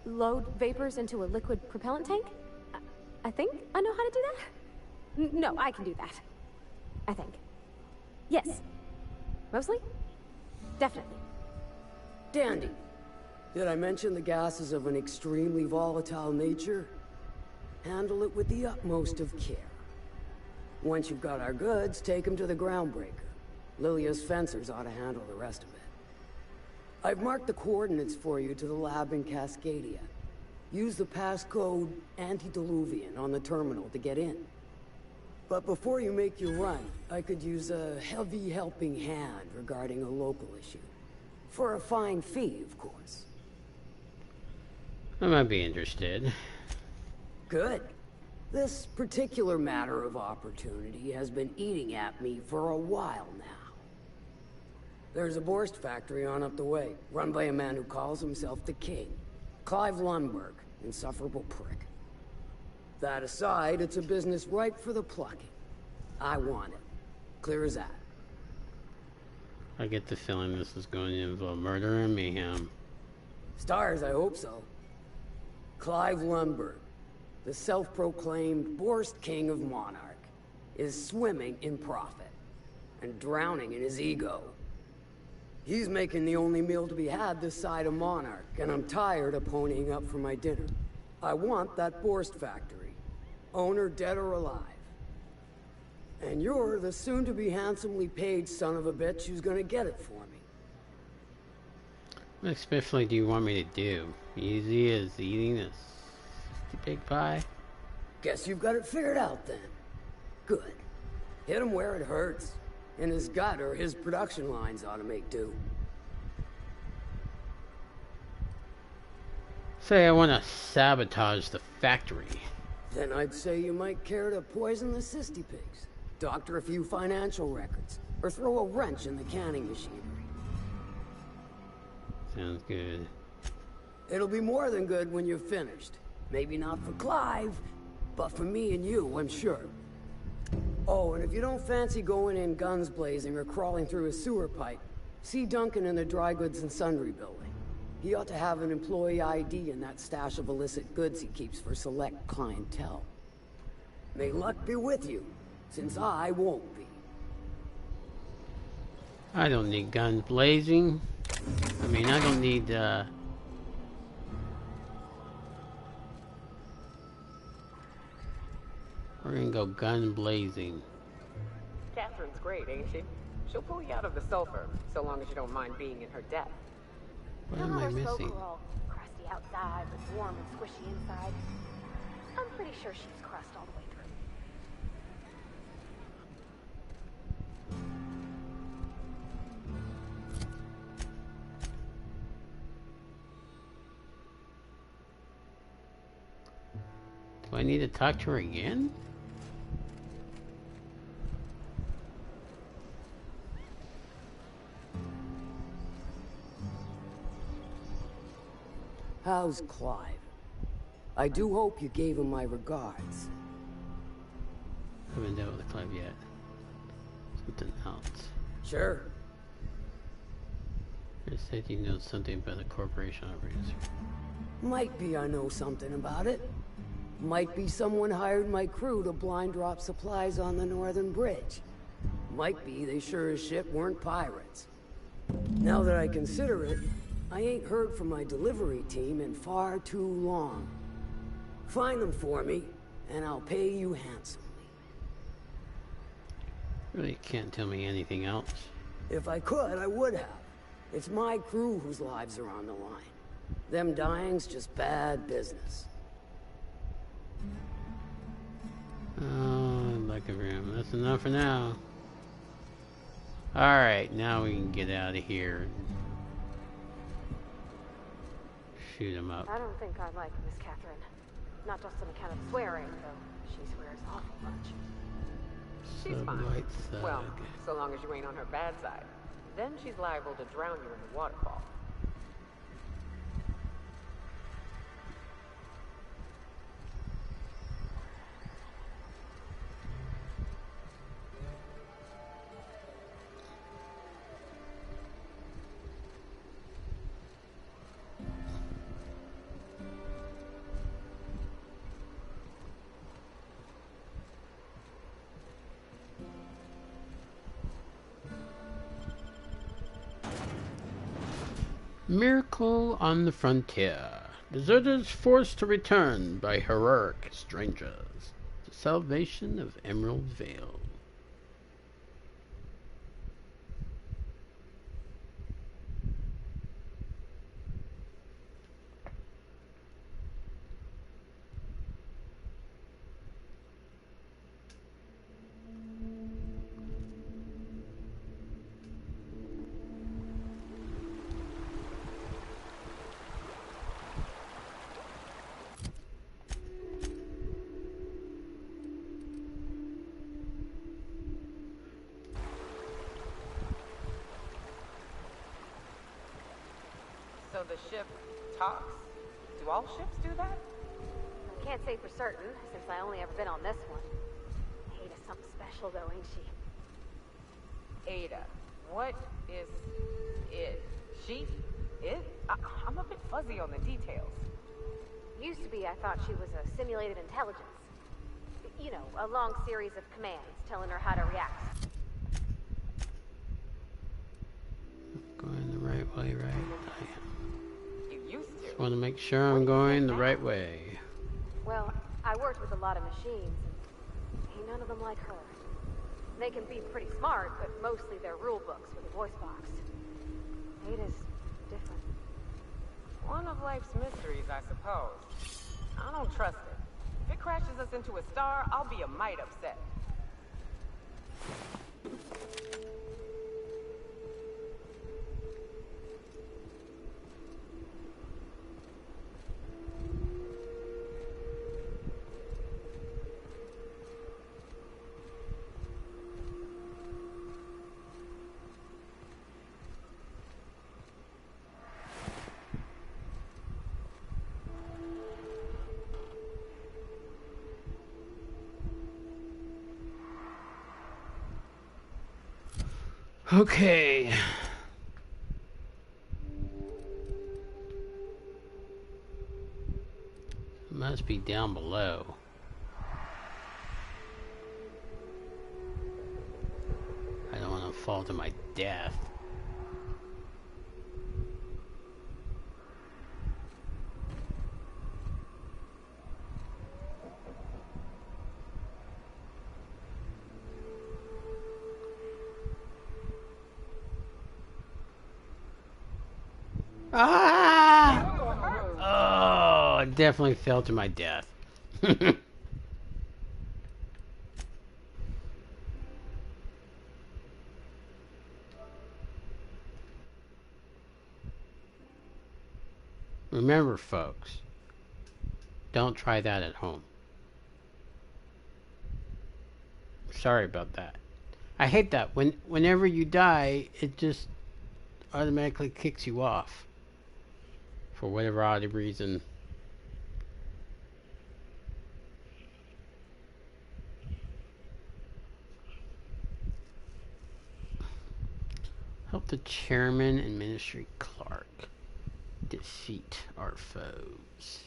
Load vapors into a liquid propellant tank? I think I know how to do that. No, I can do that. I think. Yes. Mostly? Definitely. Dandy. Did I mention the gas is of an extremely volatile nature? Handle it with the utmost of care. Once you've got our goods, take them to the groundbreaker. Lilia's fencers ought to handle the rest of it. I've marked the coordinates for you to the lab in Cascadia. Use the passcode Antediluvian on the terminal to get in. But before you make your run, I could use a heavy helping hand regarding a local issue. For a fine fee, of course. I might be interested. Good. This particular matter of opportunity has been eating at me for a while now. There's a Borst factory on up the way, run by a man who calls himself the King. Clive Lundberg, insufferable prick. That aside, it's a business ripe for the plucking. I want it. Clear as that. I get the feeling this is going to involve murder and mayhem. Stars, I hope so. Clive Lundberg, the self-proclaimed Borst King of Monarch, is swimming in profit and drowning in his ego. He's making the only meal to be had this side of Monarch, and I'm tired of ponying up for my dinner. I want that Borst factory, owner dead or alive. And you're the soon-to-be handsomely paid son of a bitch who's gonna get it for me. What especially do you want me to do? Easy as eating a big pie? Guess you've got it figured out then. Good. Hit him where it hurts. In his gut, or his production lines ought to make do. Say I want to sabotage the factory. Then I'd say you might care to poison the cysty pigs, doctor a few financial records, or throw a wrench in the canning machinery. Sounds good. It'll be more than good when you're finished. Maybe not for Clive, but for me and you, I'm sure. Oh, and if you don't fancy going in guns blazing or crawling through a sewer pipe, see Duncan in the dry goods and sundry building. He ought to have an employee ID in that stash of illicit goods he keeps for select clientele. May luck be with you, since I won't be. I don't need guns blazing. I mean, I don't need, We're gonna go gun blazing. Catherine's great, ain't she? She'll pull you out of the sulfur, so long as you don't mind being in her debt. What am I missing? We're all crusty outside, but warm and squishy inside. I'm pretty sure she's crust all the way through. Do I need to talk to her again? How's Clive? I do hope you gave him my regards. I haven't dealt with Clive yet. Something else. Sure. You said you know something about the corporation operations. Might be I know something about it. Might be someone hired my crew to blind drop supplies on the Northern Bridge. Might be they sure as shit weren't pirates. Now that I consider it, I ain't heard from my delivery team in far too long. Find them for me, and I'll pay you handsomely. Really can't tell me anything else. If I could, I would have. It's my crew whose lives are on the line. Them dying's just bad business. Oh, like a room. That's enough for now. Alright, now we can get out of here. Shoot him up. I don't think I like Miss Catherine. Not just on account of swearing, though she swears awful much. She's fine. White thug. Well, so long as you ain't on her bad side. Then she's liable to drown you in the waterfall. Miracle on the Frontier. Deserters forced to return by heroic strangers. The salvation of Emerald Vale. So the ship talks? Do all ships do that? I can't say for certain, since I only ever been on this one. Ada's something special, though, ain't she? Ada. What is it? She? It? I'm a bit fuzzy on the details. Used to be, I thought she was a simulated intelligence. You know, a long series of commands telling her how to react. Going the right way, right? I am. You used to. Just want to make sure I'm going the right way. Well, I worked with a lot of machines, and ain't none of them like her. They can be pretty smart, but mostly they're rule books with a voice box. Ada's different. One of life's mysteries, I suppose. I don't trust it. If it crashes us into a star, I'll be a mite upset. Okay. Must be down below. I don't want to fall to my death. Ah! Oh, I definitely fell to my death. Remember, folks, don't try that at home. Sorry about that. I hate that. Whenever you die, it just automatically kicks you off. For whatever odd reason. Help the chairman and ministry clerk defeat our foes.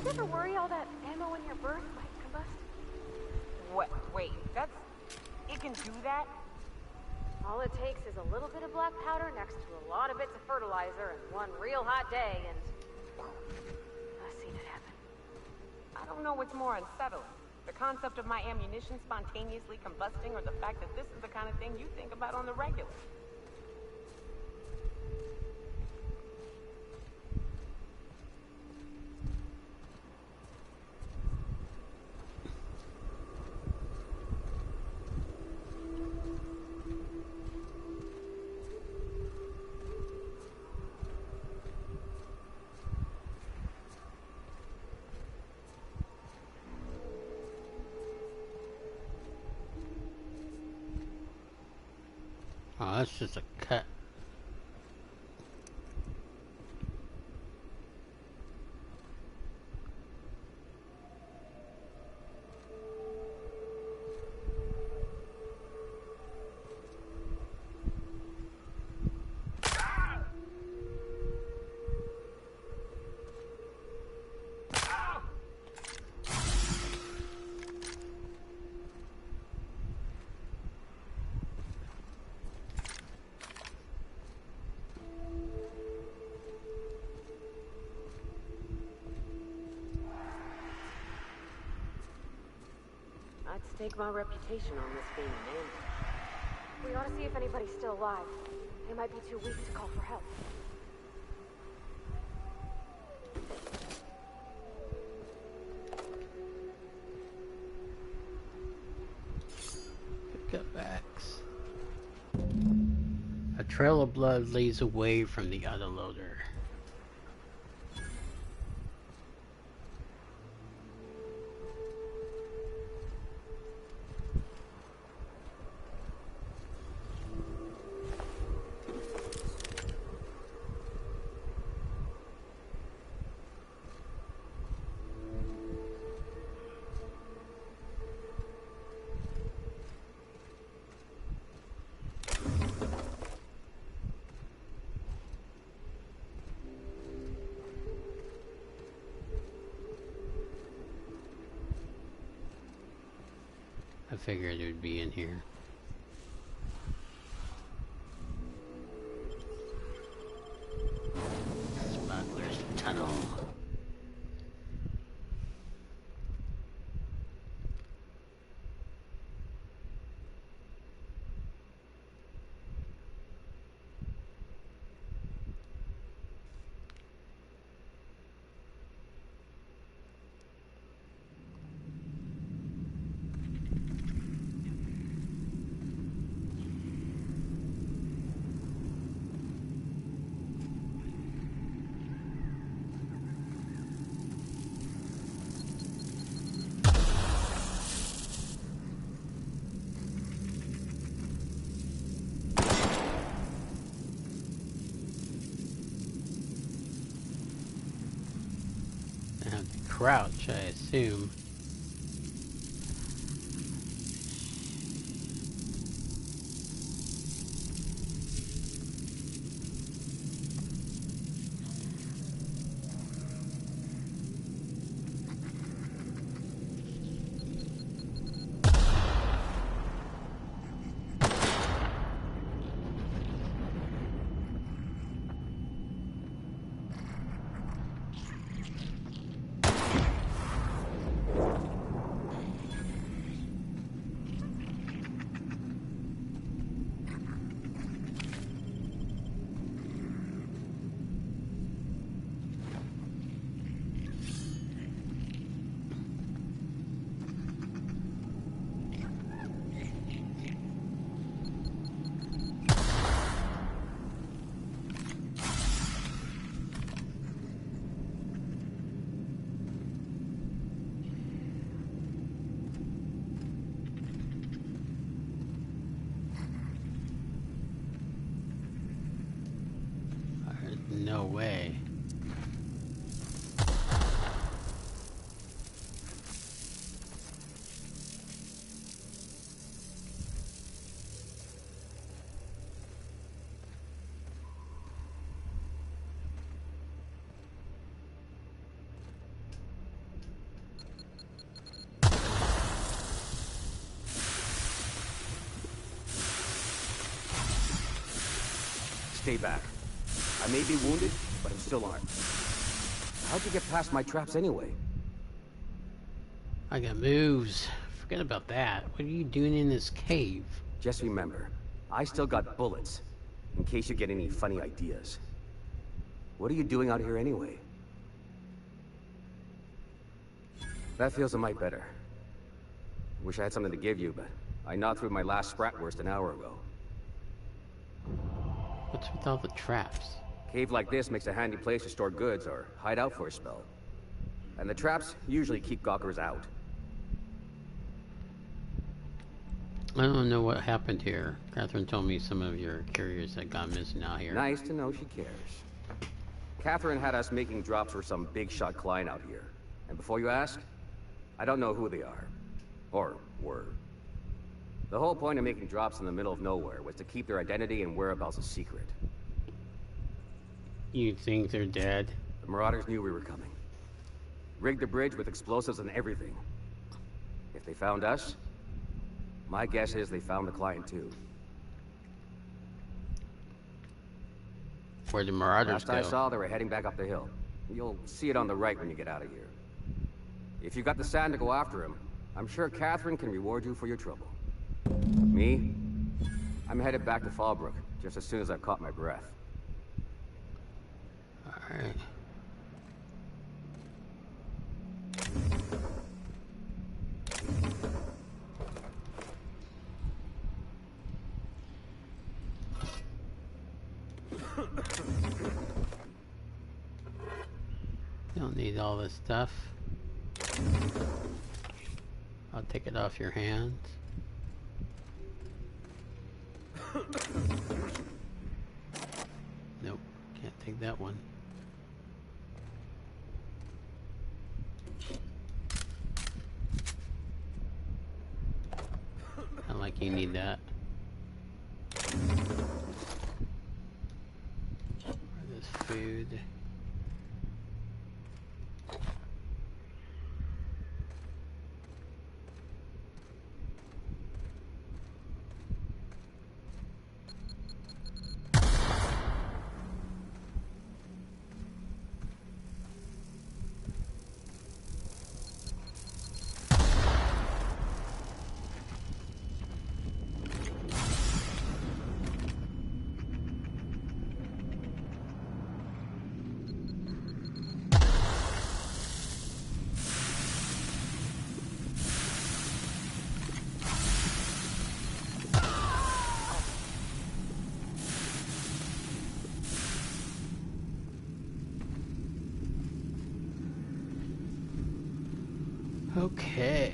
You ever worry all that ammo in your berth might combust? What? Wait, that's... It can do that? All it takes is a little bit of black powder next to a lot of bits of fertilizer and one real hot day, and I've seen it happen. I don't know what's more unsettling. The concept of my ammunition spontaneously combusting, or the fact that this is the kind of thing you think about on the regular. Oh, that's just a cut. I'd stake my reputation on this being an ambush. We ought to see if anybody's still alive. They might be too weak to call for help. Cutbacks. A trail of blood leads away from the autoloader. I figured it would be in here. Smuggler's Tunnel. Crouch, I assume. Stay back. I may be wounded, but I'm still armed. How'd you get past my traps anyway? I got moves. Forget about that. What are you doing in this cave? Just remember, I still got bullets, in case you get any funny ideas. What are you doing out here anyway? That feels a mite better. Wish I had something to give you, but I gnawed through my last Spratwurst an hour ago. What's with all the traps? Cave like this makes a handy place to store goods or hide out for a spell. And the traps usually keep gawkers out. I don't know what happened here. Catherine told me some of your couriers had gone missing out here. Nice to know she cares. Catherine had us making drops for some big shot client out here. And before you ask, I don't know who they are. Or were. The whole point of making drops in the middle of nowhere was to keep their identity and whereabouts a secret. You think they're dead? The Marauders knew we were coming. Rigged the bridge with explosives and everything. If they found us, my guess is they found the client too. Where'd the Marauders Last go? I saw, they were heading back up the hill. You'll see it on the right when you get out of here. If you got the sand to go after him, I'm sure Catherine can reward you for your trouble. Me? I'm headed back to Fallbrook, just as soon as I've caught my breath. Alright. Don't need all this stuff. I'll take it off your hands. Nope, can't take that one. Not like you need that. This food. Okay.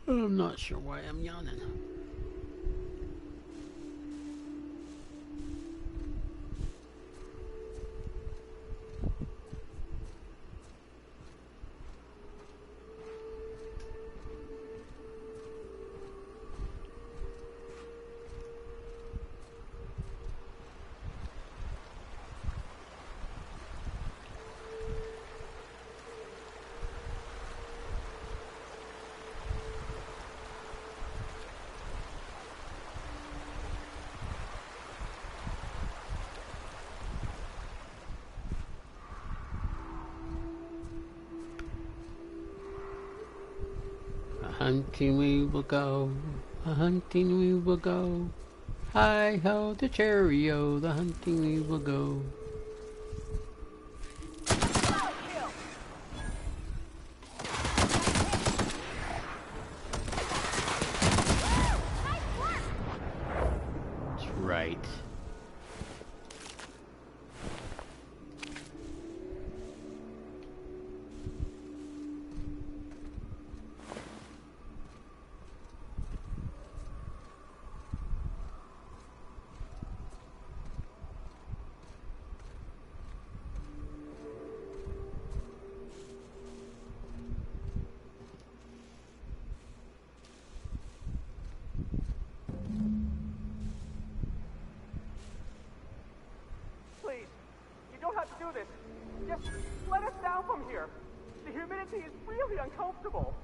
I'm not sure why I'm yawning. Hunting we will go, hunting we will go. Hi ho the chariot, the hunting we will go. That's right. this. Just let us down from here. The humidity is really uncomfortable.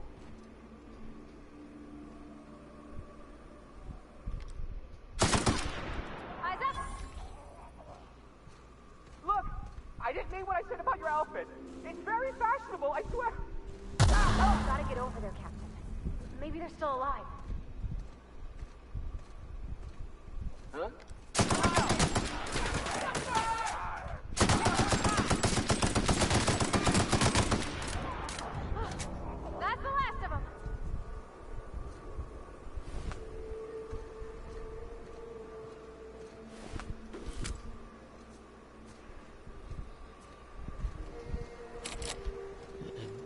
Eyes up! Look, I didn't mean what I said about your outfit. It's very fashionable, I swear. Oh, gotta get over there, Captain. Maybe they're still alive. Huh? That's the last of them.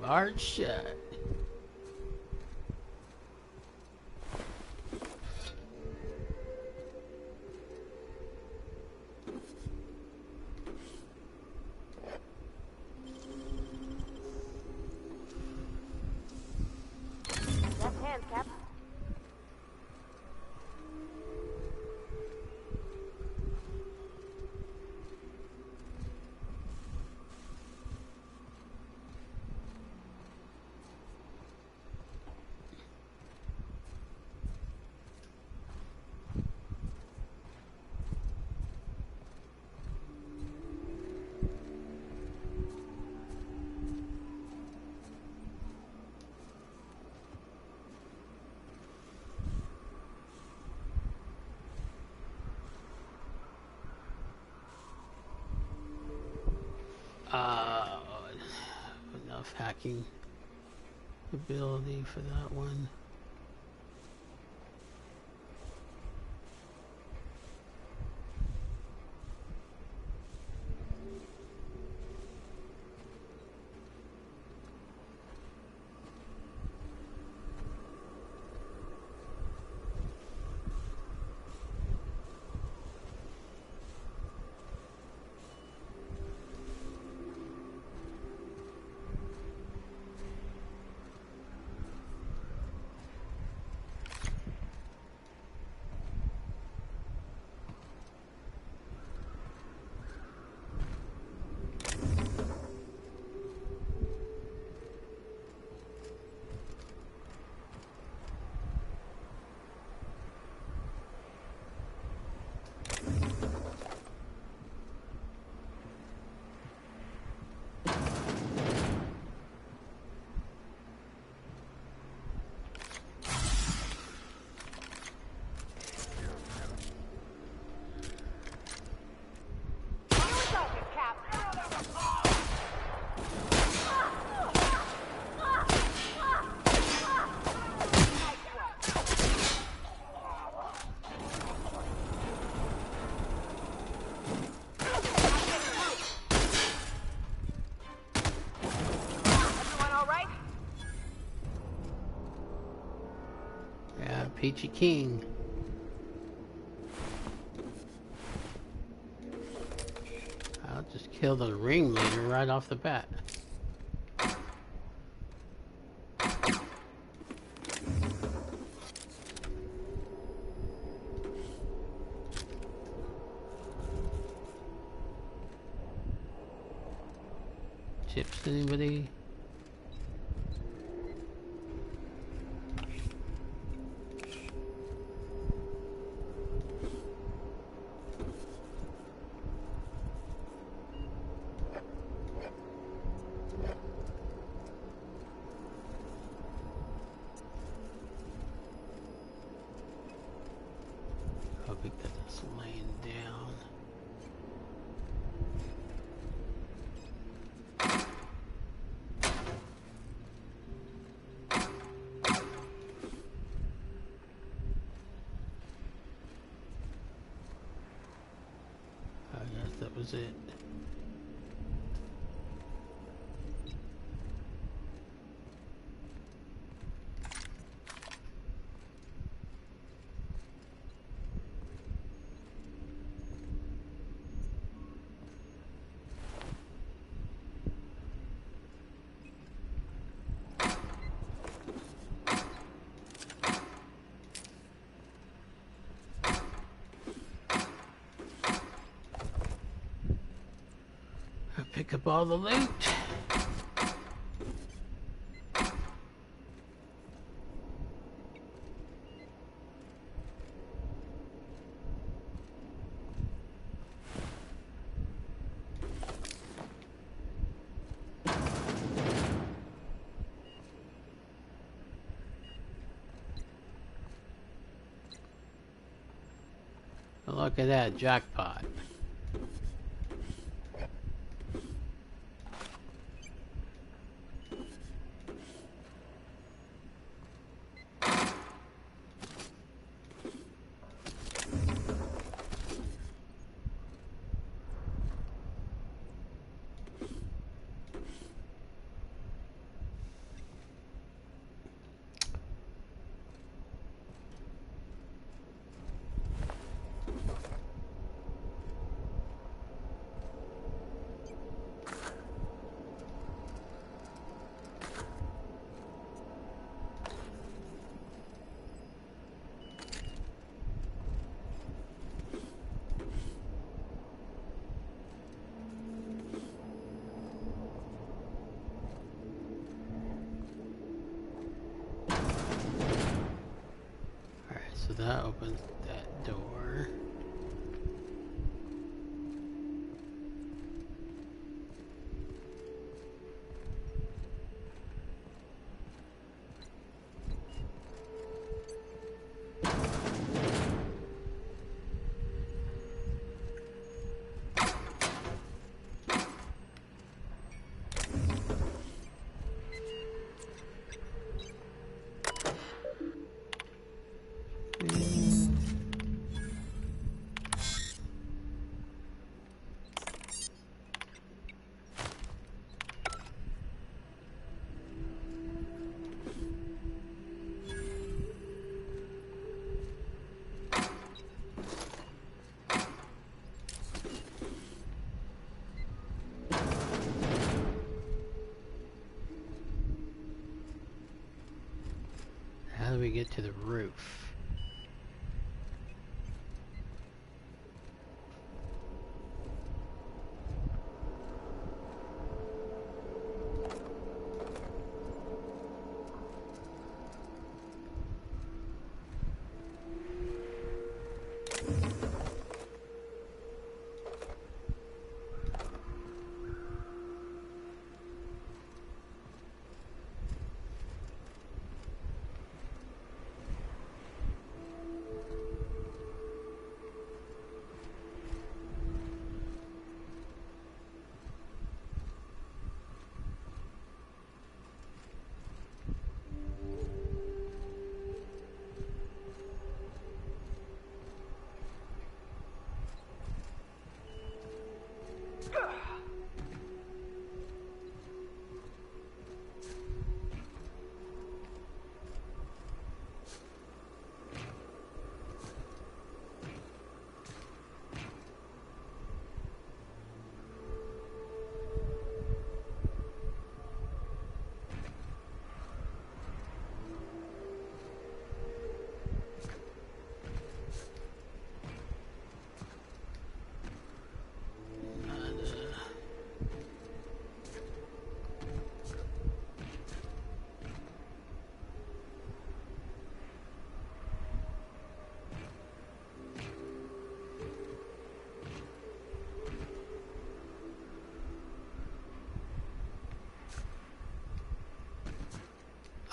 Barred shut. Left hands, Cap. Enough hacking ability for that one. Peachy King. I'll just kill the ringleader right off the bat. Chips, anybody? That was it. Pick up all the loot. Look at that jackpot. So that opens that door. How do we get to the roof?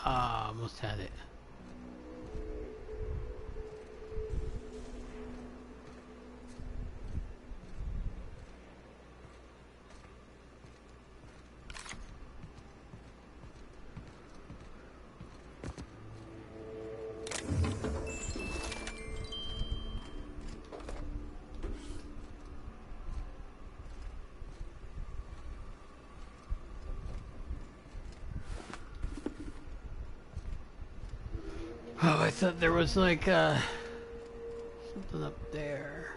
Ah, almost had it. Oh, I thought there was like something up there.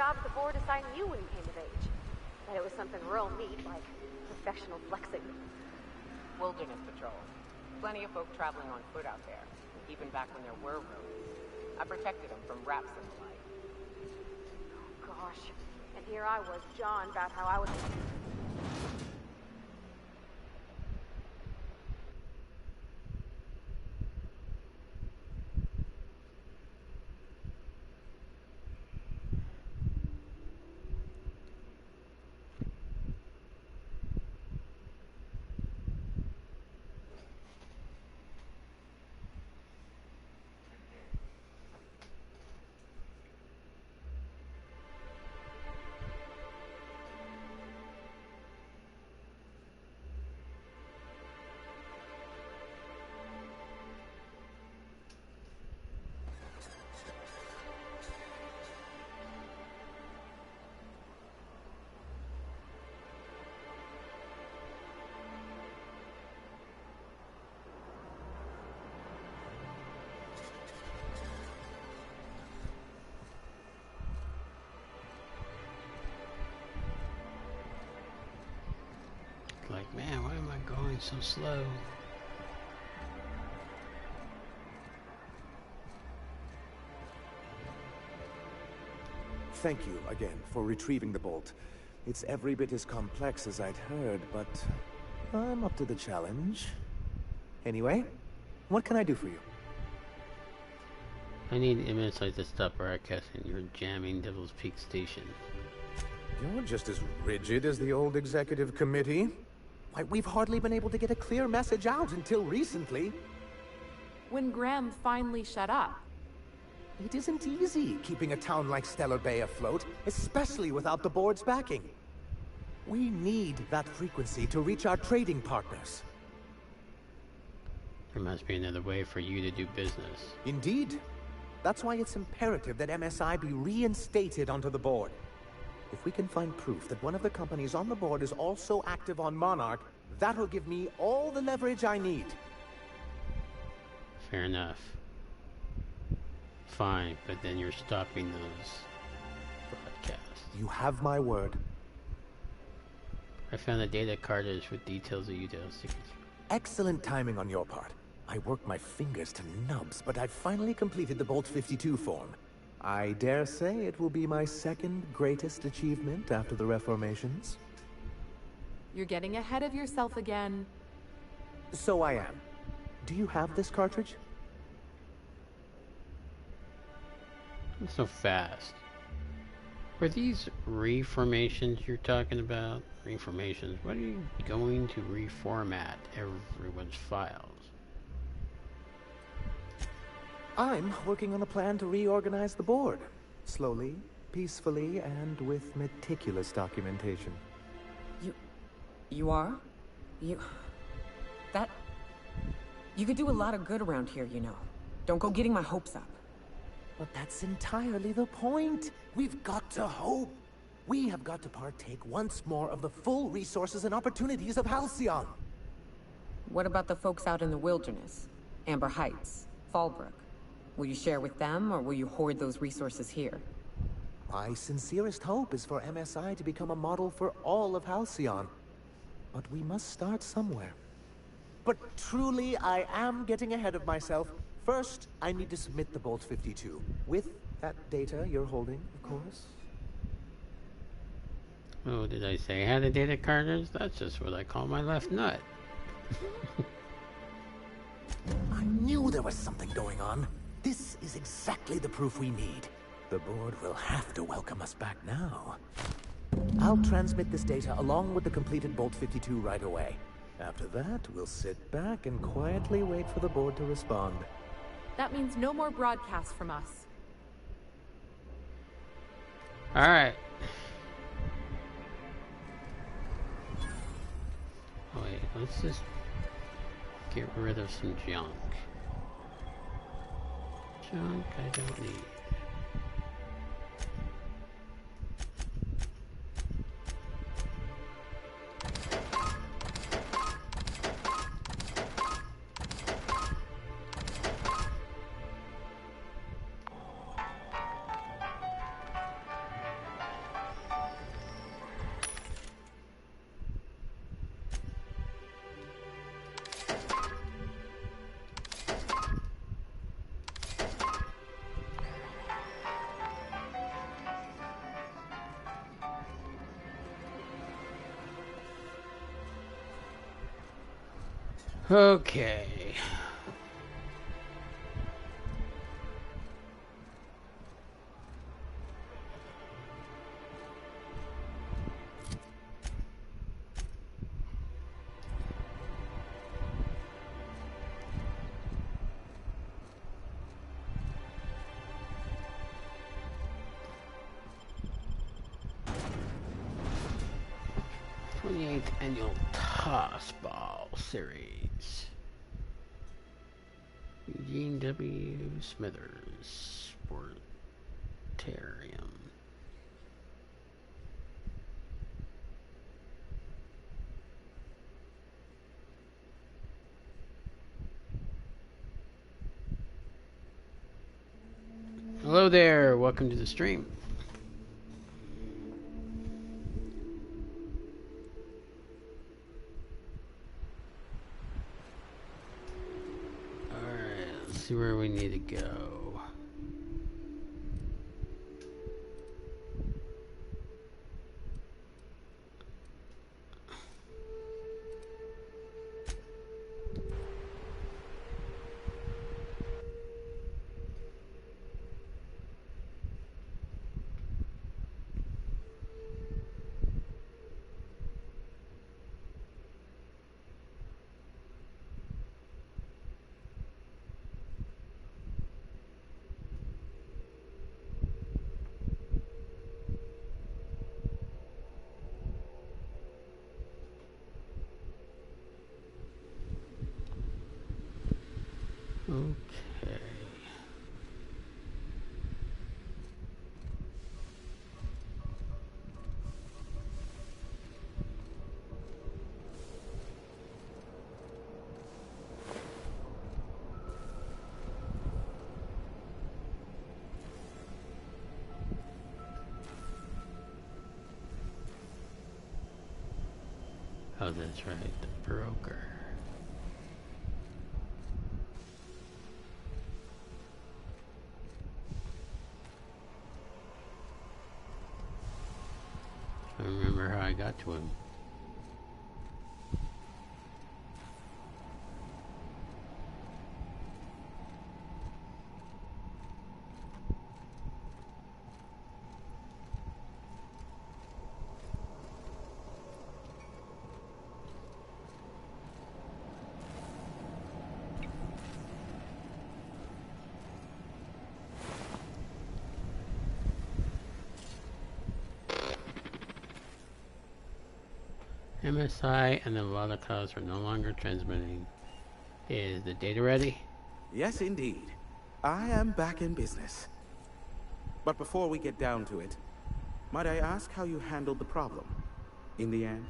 job the board assigned you when you came of age. Bet it was something real neat, like professional flexing. Wilderness patrol. Plenty of folk traveling on foot out there, even back when there were roads. I protected them from raps and the like. Oh, gosh. And here I was, John, about how I was... Like, man, why am I going so slow? Thank you again for retrieving the bolt. It's every bit as complex as I'd heard, but I'm up to the challenge. Anyway, what can I do for you? I need MSI to stop broadcasting. You're jamming Devil's Peak Station. You're just as rigid as the old executive committee. Why, we've hardly been able to get a clear message out until recently. When Graham finally shut up. It isn't easy keeping a town like Stellar Bay afloat, especially without the board's backing. We need that frequency to reach our trading partners. There must be another way for you to do business. Indeed. That's why it's imperative that MSI be reinstated onto the board. If we can find proof that one of the companies on the board is also active on Monarch, that'll give me all the leverage I need. Fair enough. Fine, but then you're stopping those broadcasts. You have my word. I found a data cartridge with details of UDEL's. Excellent timing on your part. I worked my fingers to nubs, but I finally completed the Bolt 52 form. I dare say it will be my second greatest achievement after the reformations. You're getting ahead of yourself again. So I am. Do you have this cartridge? Not so fast. Were these reformations you're talking about? Reformations? What are you going to reformat everyone's files? I'm working on a plan to reorganize the board. Slowly, peacefully, and with meticulous documentation. You are? You could do a lot of good around here, you know. Don't go getting my hopes up. But that's entirely the point. We've got to hope. We have got to partake once more of the full resources and opportunities of Halcyon. What about the folks out in the wilderness? Amber Heights, Fallbrook? Will you share with them, or will you hoard those resources here? My sincerest hope is for MSI to become a model for all of Halcyon. But we must start somewhere. But truly, I am getting ahead of myself. First, I need to submit the Bolt 52. With that data you're holding, of course. Oh, did I say I had a data cartridge? That's just what I call my left nut. I knew there was something going on. This is exactly the proof we need. The board will have to welcome us back now. I'll transmit this data along with the completed Bolt 52 right away. After that, we'll sit back and quietly wait for the board to respond. That means no more broadcasts from us. Alright. Oh, wait, let's just get rid of some junk. Junk I don't need. Okay. Annual Toss Ball Series. Eugene W. Smithers Sportarium. Hello there, welcome to the stream. See where we need to go. Okay. Oh, that's right, the broker. I remember how I got to him. MSI and the Volatiles are no longer transmitting. Is the data ready? Yes, indeed. I am back in business. But before we get down to it, might I ask how you handled the problem in the end?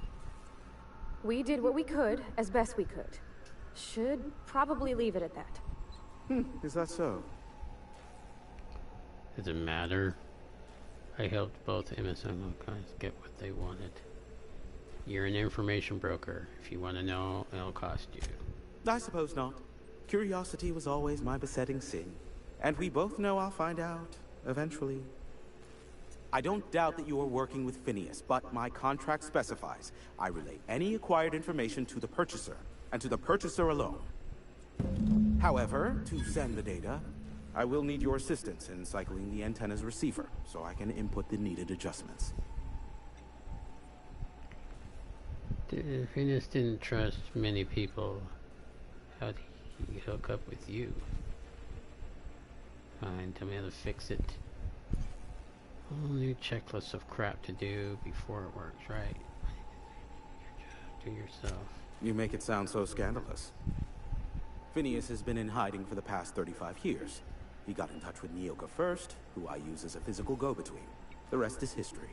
We did what we could, as best we could. Should probably leave it at that. Is that so? Does it matter? I helped both MSI and Volatiles get what they wanted. You're an information broker. If you want to know, it'll cost you. I suppose not. Curiosity was always my besetting sin. And we both know I'll find out, eventually. I don't doubt that you are working with Phineas, but my contract specifies I relay any acquired information to the purchaser, and to the purchaser alone. However, to send the data, I will need your assistance in cycling the antenna's receiver, so I can input the needed adjustments. Phineas didn't trust many people. How'd he hook up with you? Fine, tell me how to fix it. Whole new checklist of crap to do before it works, right? Do yourself. You make it sound so scandalous. Phineas has been in hiding for the past 35 years. He got in touch with Nyoka first, who I use as a physical go-between. The rest is history.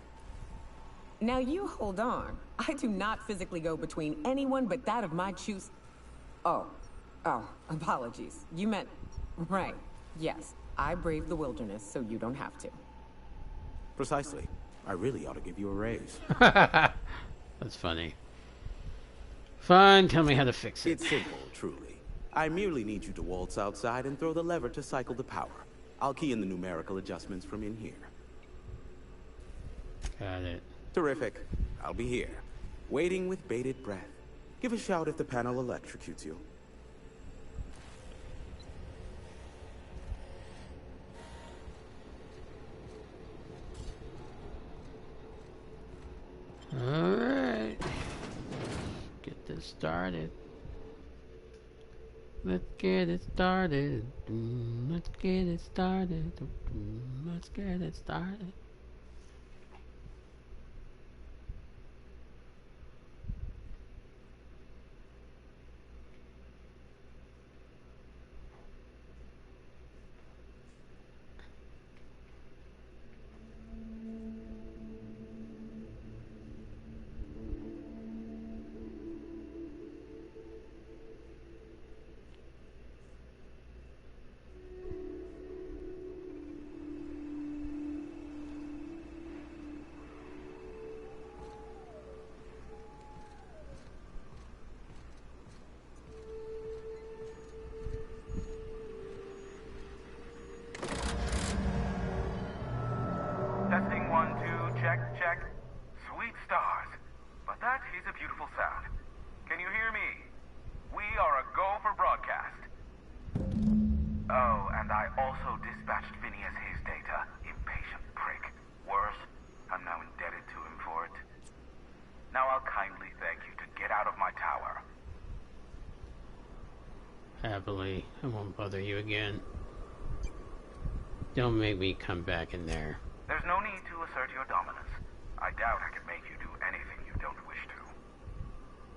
Now you hold on. I do not physically go between anyone but that of my choose. Oh, apologies. You meant, right, yes. I braved the wilderness, so you don't have to. Precisely. I really ought to give you a raise. That's funny. Fine, tell me how to fix it. It's simple, truly. I merely need you to waltz outside and throw the lever to cycle the power. I'll key in the numerical adjustments from in here. Got it. Terrific. I'll be here, waiting with bated breath. Give a shout if the panel electrocutes you. Alright. Get this started. Let's get it started. Let's get it started. Let's get it started. Testing 1, 2, check, check. Sweet stars. But that is a beautiful sound. Can you hear me? We are a go for broadcast. Oh, and I also dispatched Phineas his data. Impatient prick. Worse, I'm now indebted to him for it. Now I'll kindly thank you to get out of my tower. Happily, I won't bother you again. Don't make me come back in there. There's no need to assert your dominance. I doubt I can make you do anything you don't wish to.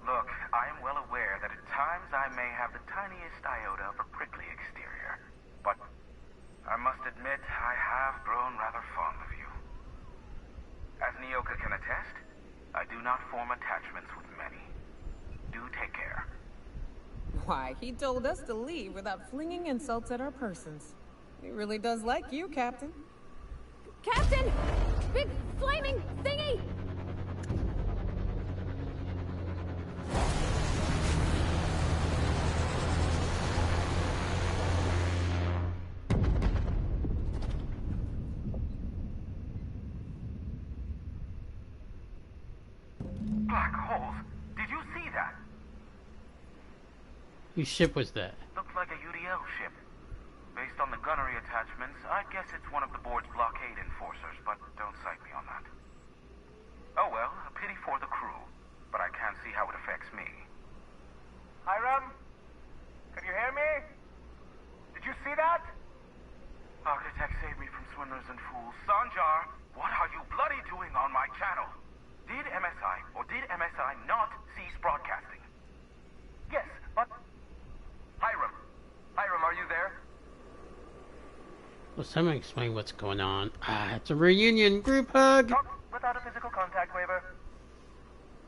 Look, I am well aware that at times I may have the tiniest iota of a prickly exterior, but I must admit I have grown rather fond of you. As Nyoka can attest, I do not form attachments with many. Do take care. Why, he told us to leave without flinging insults at our persons. He really does like you, Captain. Captain! Big flaming thingy! Black holes. Did you see that? Whose ship was that? Looks like a UDL ship. Based on the gunnery attachments, I guess it's one of the board's blockade enforcers, but don't cite me on that. Oh well, a pity for the crew, but I can't see how it affects me. Hiram? Can you hear me? Did you see that? Architect, save me from swindlers and fools. Sanjar, what are you bloody doing on my channel? Did MSI or did MSI not cease broadcasting? Yes, but... Hiram! Hiram, are you there? Will someone explain what's going on? Ah, it's a reunion group hug! Not without a physical contact waiver.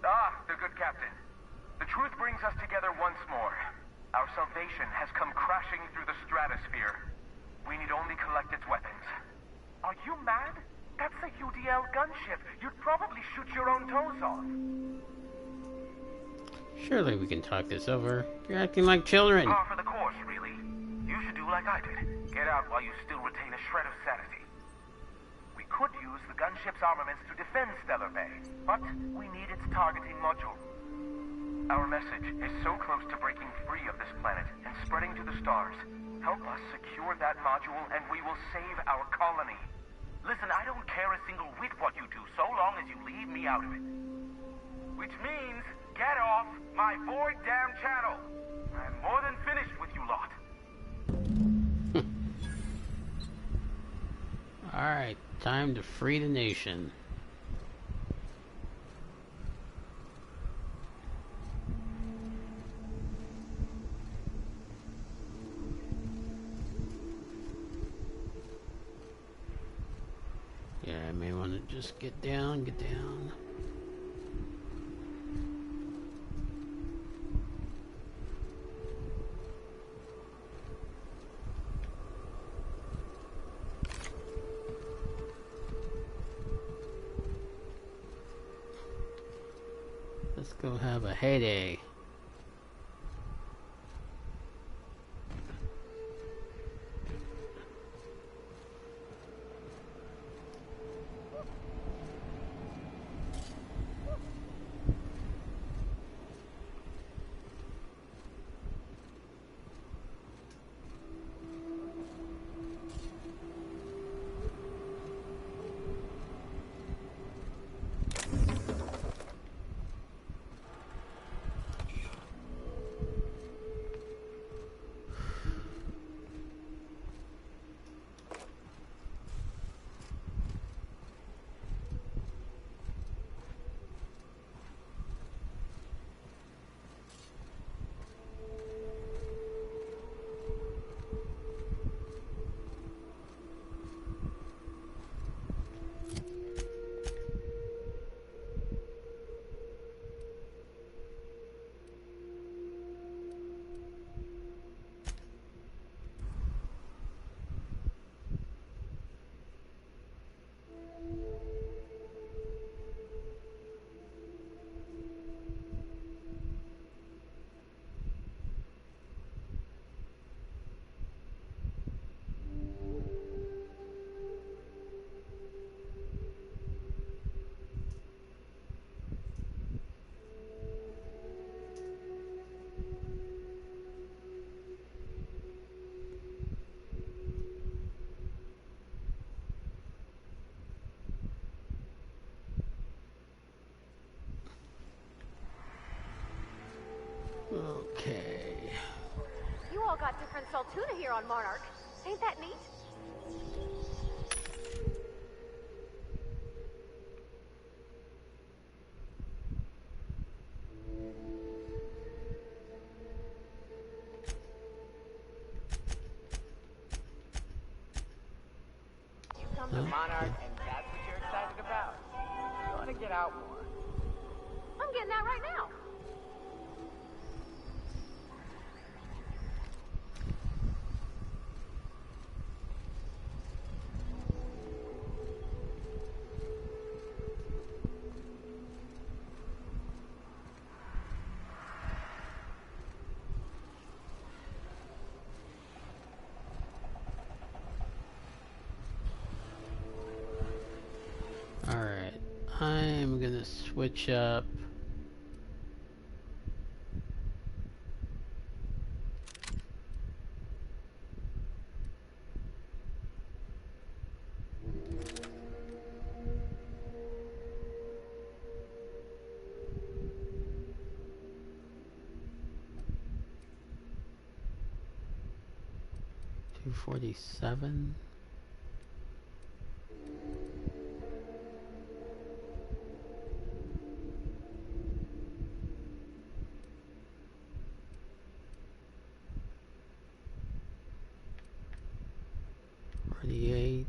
Ah, the good captain. The truth brings us together once more. Our salvation has come crashing through the stratosphere. We need only collect its weapons. Are you mad? That's a UDL gunship. You'd probably shoot your own toes off. Surely we can talk this over. You're acting like children. Par for the course, really. You should do like I did. Get out while you still retain a shred of sanity. We could use the gunship's armaments to defend Stellar Bay, but we need its targeting module. Our message is so close to breaking free of this planet and spreading to the stars. Help us secure that module and we will save our colony. Listen, I don't care a single whit what you do, so long as you leave me out of it. Which means, get off my void damn channel. I'm more than finished with you lot. Alright, time to free the nation. Yeah, I may want to just get down, get down. Let's go have a heyday. Okay. You all got different Saltuna here on Monarch. Ain't that neat? You come to Monarch and that's what you're excited about. You ought to get out more. I'm getting that right now. Alright, I'm gonna switch up. $247. $48.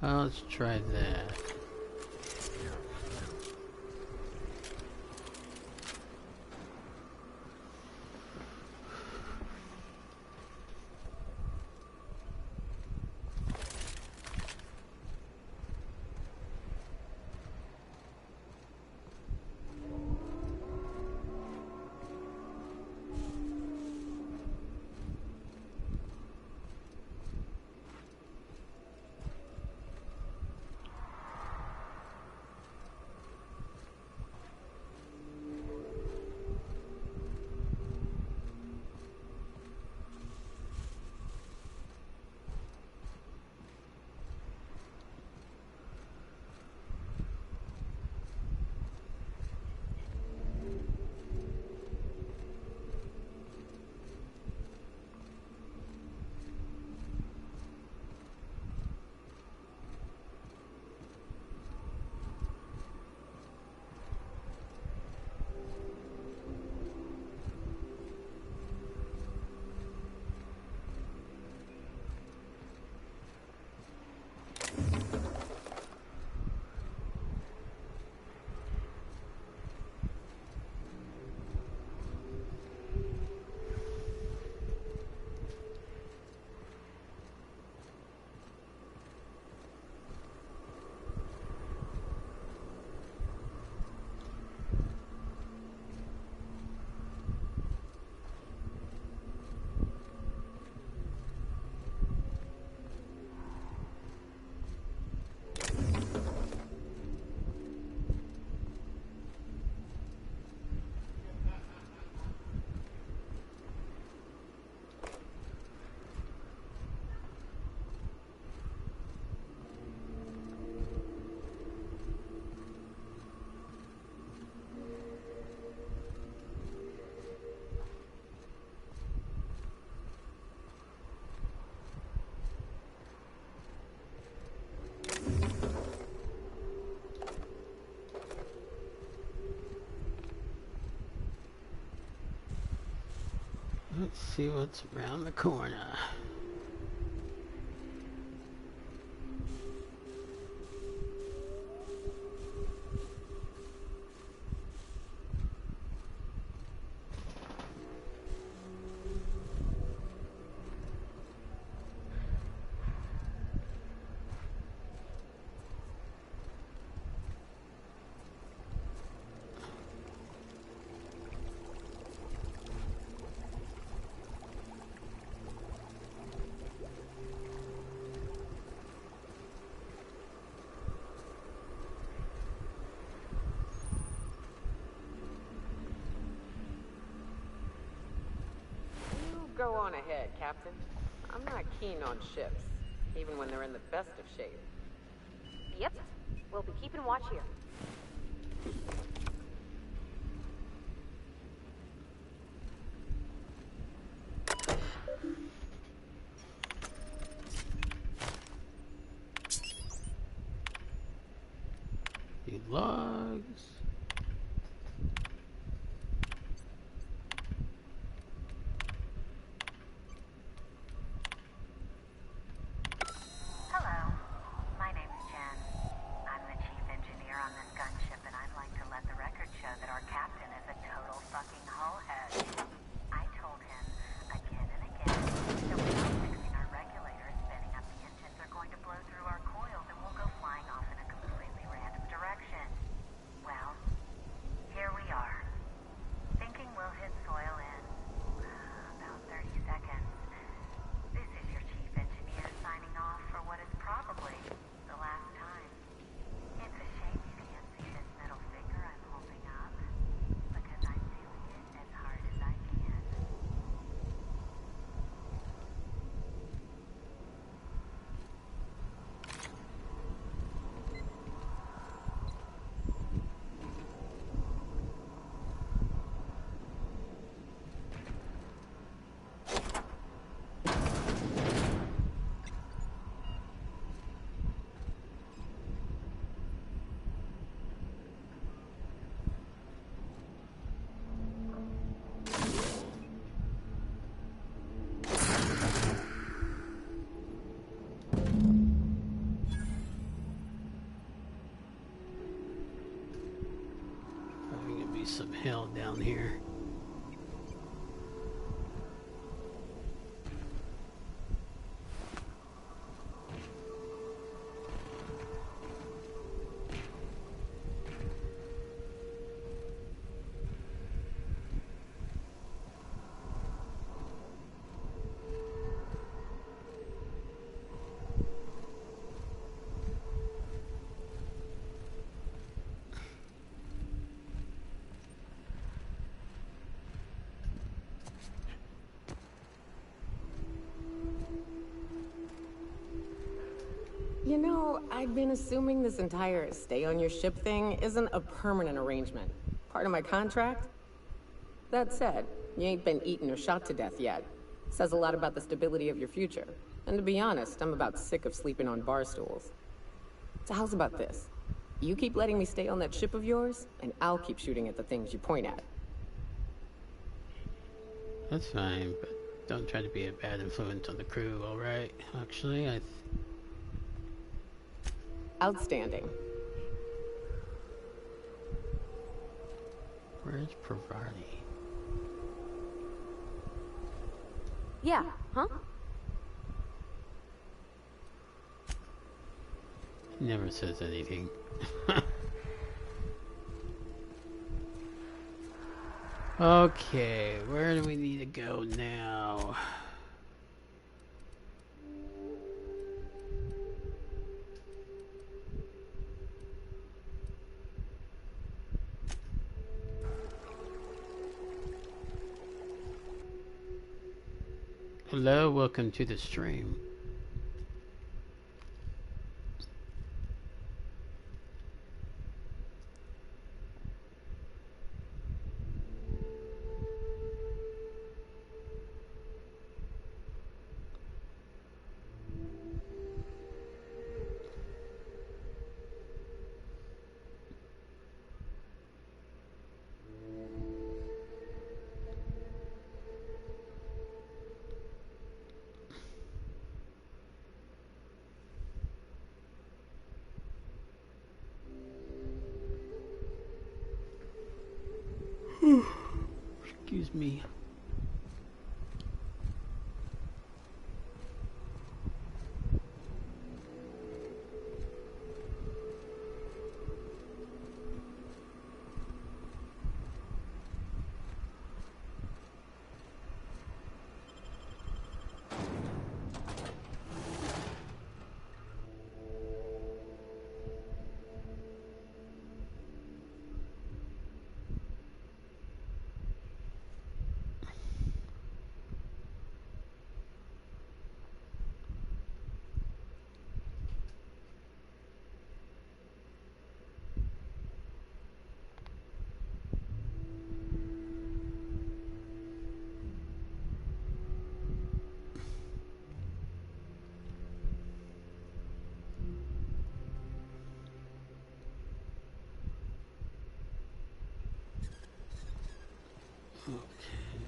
Well, let's try that. Let's see what's around the corner. Go on ahead, Captain. I'm not keen on ships, even when they're in the best of shape. Yep. We'll be keeping watch here. Need logs. Hello, my name's Jen. I'm the chief engineer on this gunship, and I'd like to let the record show that our captain is a total fucking hullhead. I told him again and again that without fixing our regulators, spinning up the engines are going to blow through our coils and we'll go flying off in a completely random direction. Well, here we are, thinking we'll hit soil in about 30 seconds. This is your chief engineer signing off for what is probably the last time. It's a shame you can't see this middle finger I'm holding up, because I'm doing it as hard as I can. Probably gonna be some hell down here. You know, I've been assuming this entire stay on your ship thing isn't a permanent arrangement. Part of my contract? That said, you ain't been eaten or shot to death yet. Says a lot about the stability of your future. And to be honest, I'm about sick of sleeping on bar stools. So how's about this? You keep letting me stay on that ship of yours, and I'll keep shooting at the things you point at. That's fine, but don't try to be a bad influence on the crew, alright? Actually, Outstanding. Where's Pravarti? Yeah, huh? He never says anything. Okay, where do we need to go now? Hello, welcome to the stream. Excuse me.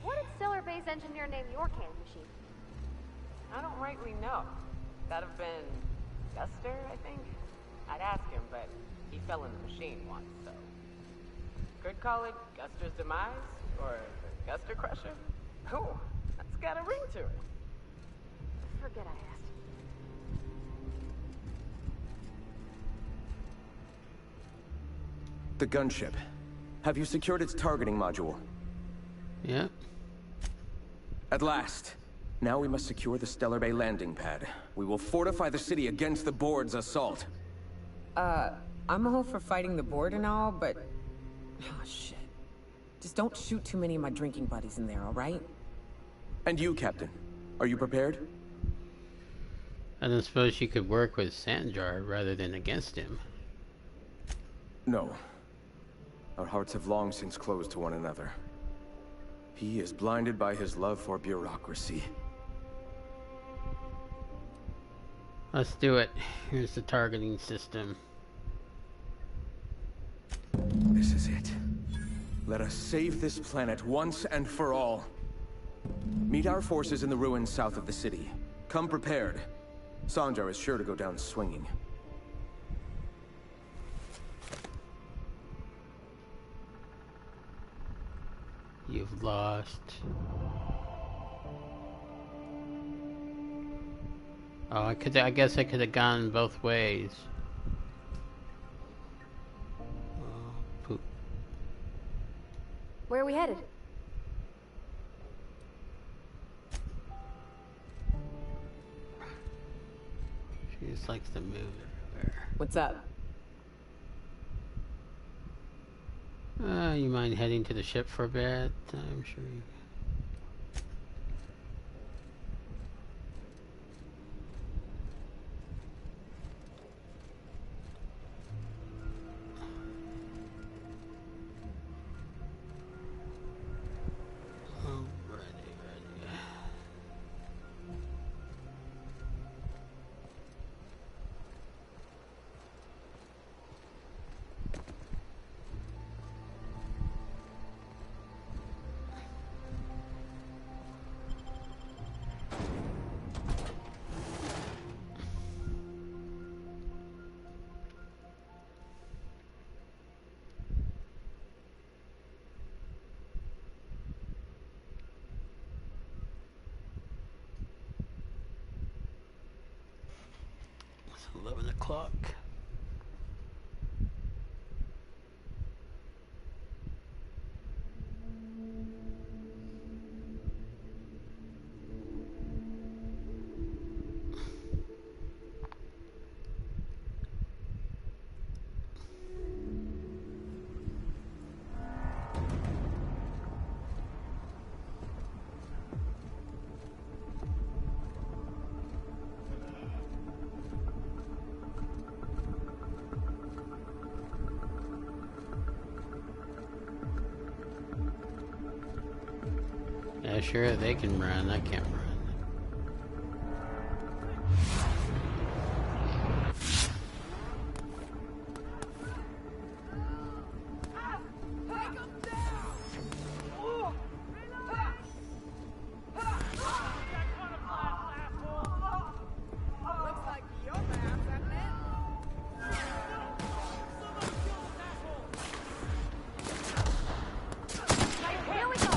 What did Stellar Bay's engineer name your candy machine? I don't rightly know. That'd have been Guster, I think? I'd ask him, but he fell in the machine once, so... Could call it Guster's Demise? Or Guster Crusher? Oh, that's got a ring to it. Forget I asked. The gunship. Have you secured its targeting module? Yeah. At last. Now we must secure the Stellar Bay landing pad. We will fortify the city against the Board's assault. I'm all for fighting the Board and all, but... Oh, shit. Just don't shoot too many of my drinking buddies in there, alright? And you, Captain. Are you prepared? I don't suppose you could work with Sanjar rather than against him. No. Our hearts have long since closed to one another. He is blinded by his love for bureaucracy. Let's do it. Here's the targeting system. This is it. Let us save this planet once and for all. Meet our forces in the ruins south of the city. Come prepared. Sanjar is sure to go down swinging. You've lost. Oh, I guess I could have gone both ways. Oh, poop. Where are we headed? She just likes to move everywhere. What's up? You mind heading to the ship for a bit? I'm sure you... It's 11 o'clock. Yeah, sure, they can run. I can't run. Here we go.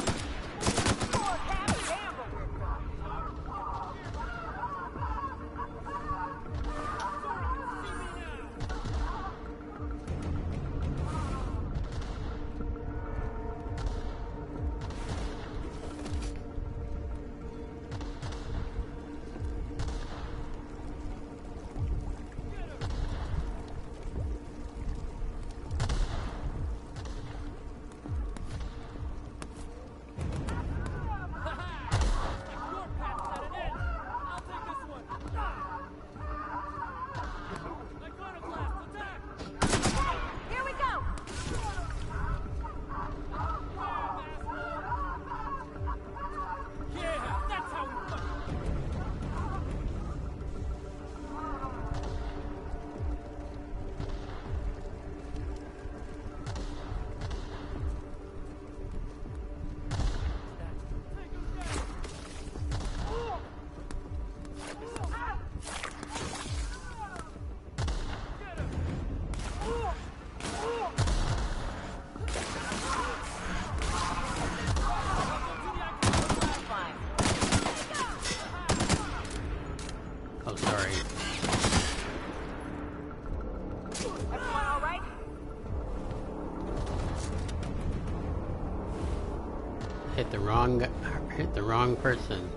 hit the wrong person.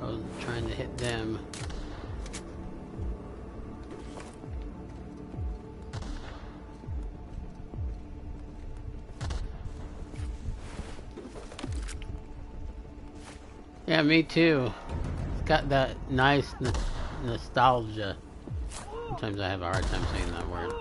I was trying to hit them. Yeah, me too. It's got that nice nostalgia. Sometimes I have a hard time saying that word.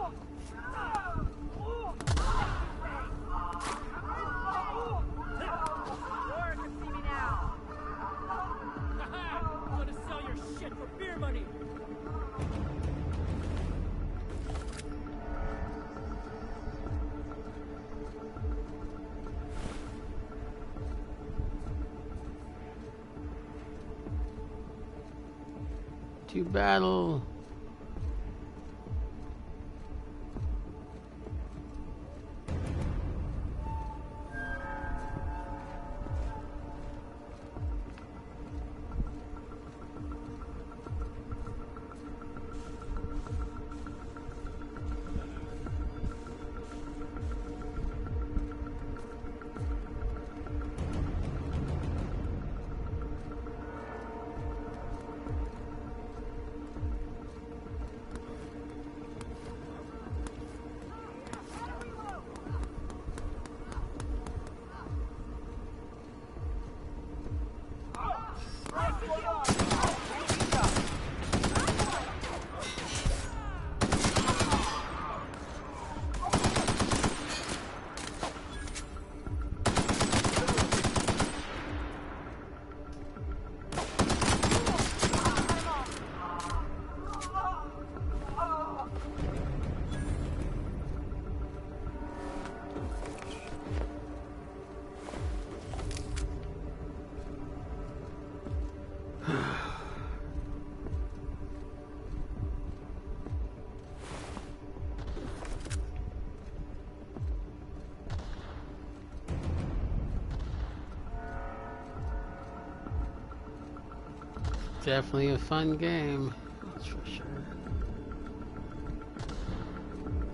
To battle. Definitely a fun game, that's for sure.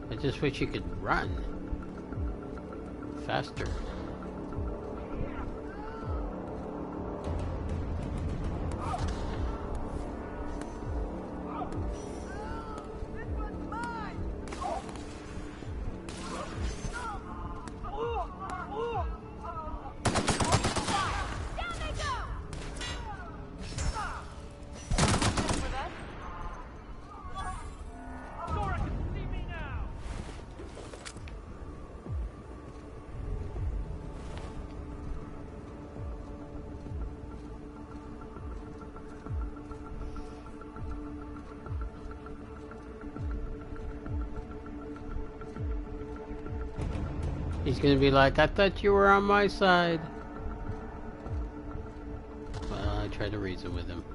I just wish you could run faster. He's gonna be like, I thought you were on my side. Well, I tried to reason with him.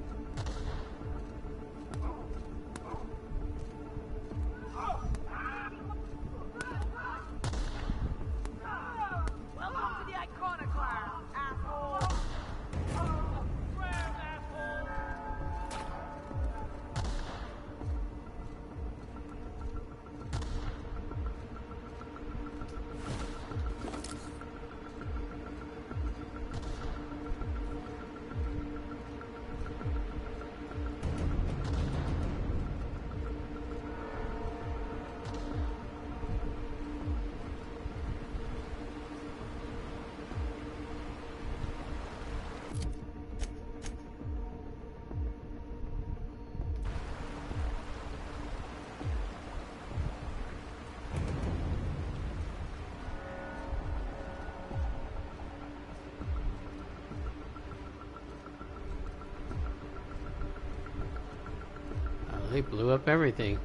They blew up everything.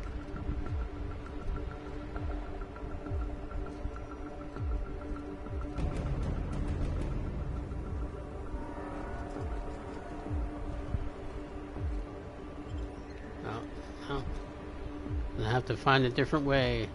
Oh. I have to find a different way.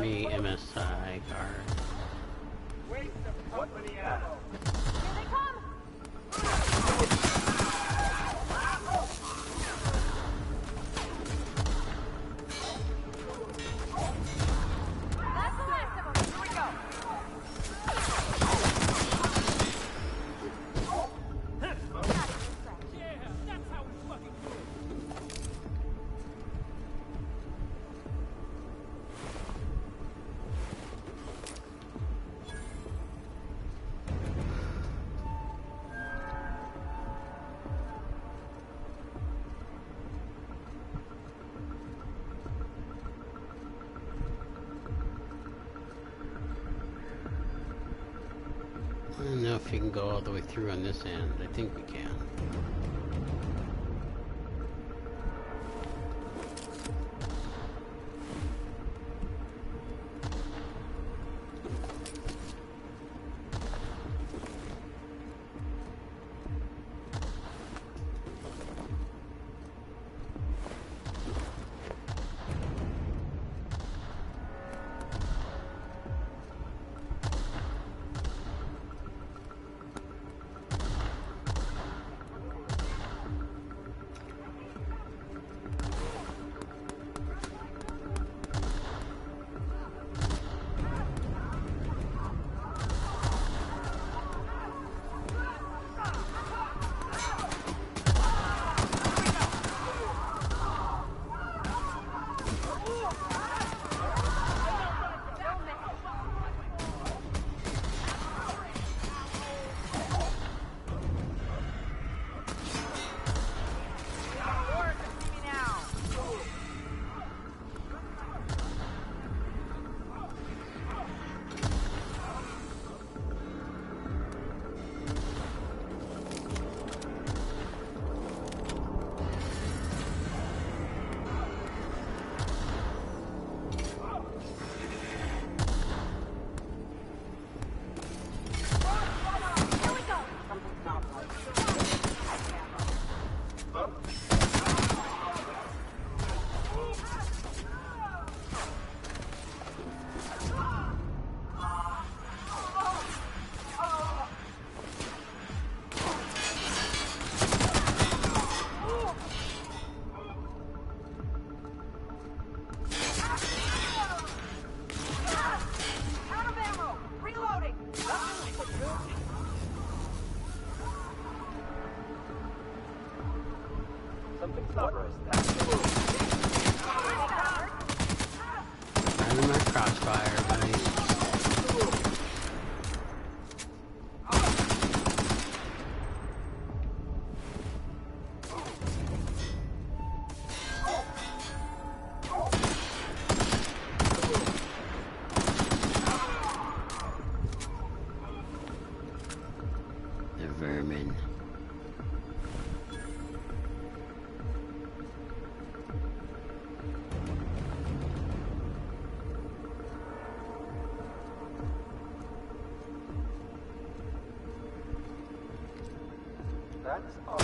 Army MSI card. Waste of company ammo. Here they come! That's the last of them. Here we go. I don't know if you can go all the way through on this end. I think we can. Right in my crossfire, buddy. The vermin. That's all.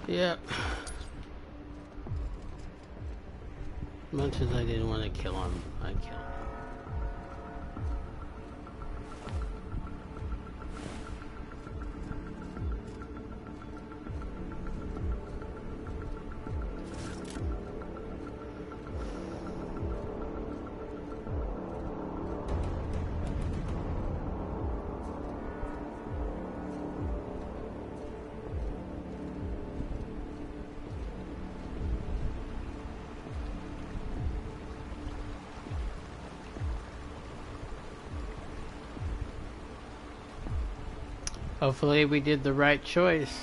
Yep. Much as I didn't want to kill him, I killed him. Hopefully we did the right choice.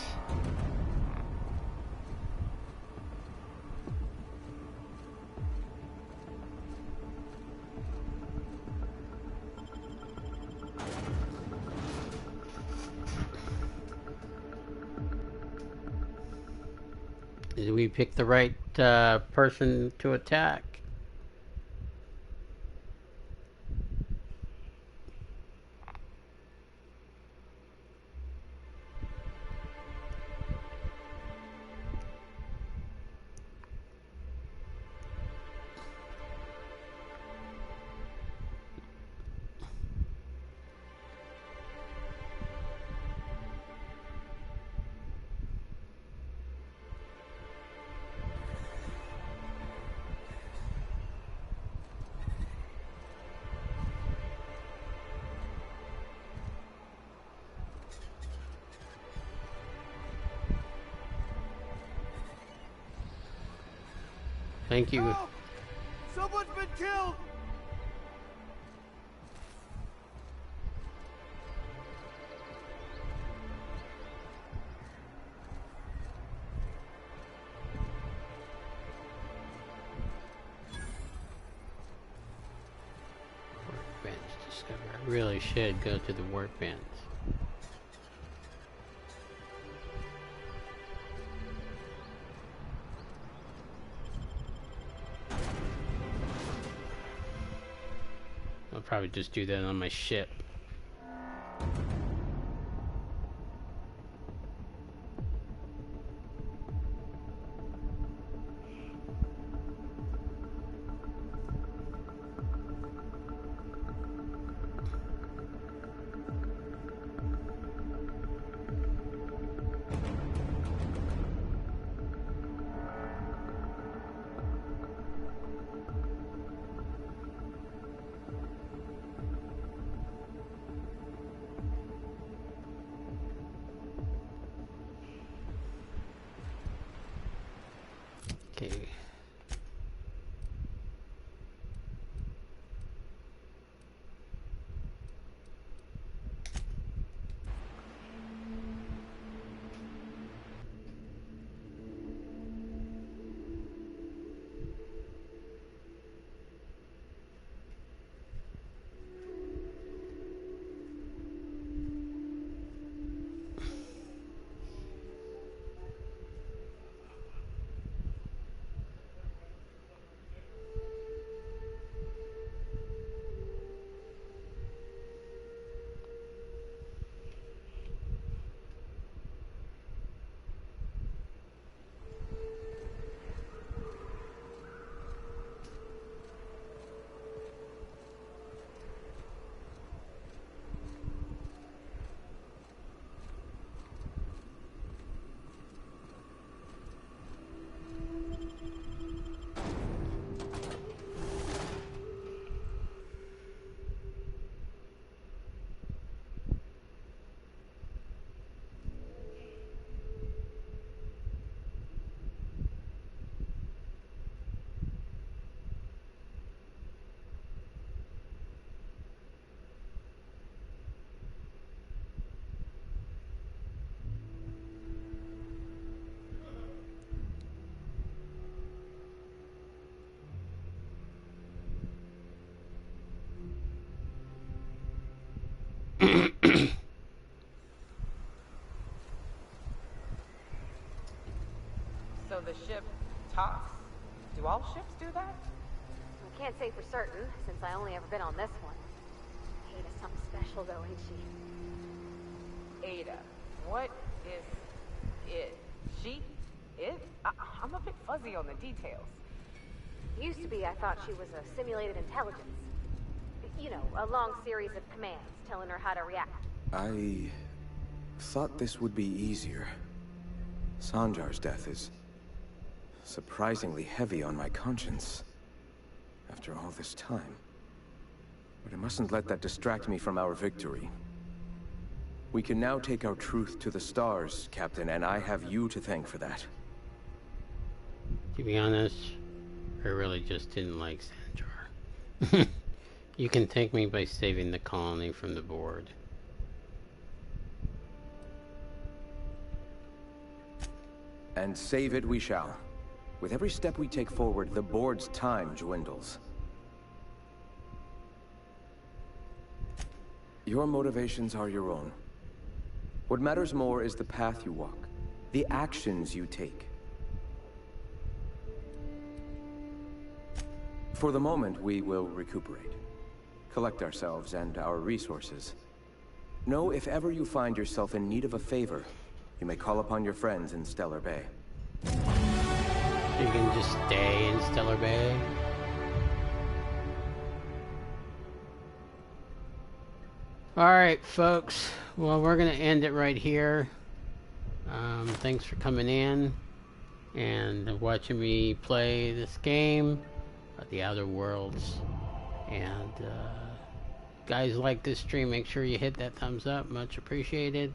Did we pick the right person to attack? Thank you. Help! Someone's been killed! Workbench discovered. I really should go to the workbench. I'll probably just do that on my ship. Okay. So the ship talks? Do all ships do that? I can't say for certain, since I only ever been on this one. Ada's something special, though, ain't she? Ada. What is it? She? It? I'm a bit fuzzy on the details. Used to be, I thought she was a simulated intelligence. You know, a long series of commands telling her how to react. I thought this would be easier. Sanjar's death is surprisingly heavy on my conscience after all this time. But I mustn't let that distract me from our victory. We can now take our truth to the stars, Captain, and I have you to thank for that. To be honest, I really just didn't like Sanjar. You can thank me by saving the colony from the board. And save it we shall. With every step we take forward, the board's time dwindles. Your motivations are your own. What matters more is the path you walk, the actions you take. For the moment, we will recuperate, collect ourselves and our resources. Know if ever you find yourself in need of a favor, you may call upon your friends in Stellar Bay. You can just stay in Stellar Bay. Alright, folks. Well, we're going to end it right here. Thanks for coming in and watching me play this game, The Outer Worlds. And guys, like this stream, make sure you hit that thumbs up. Much appreciated.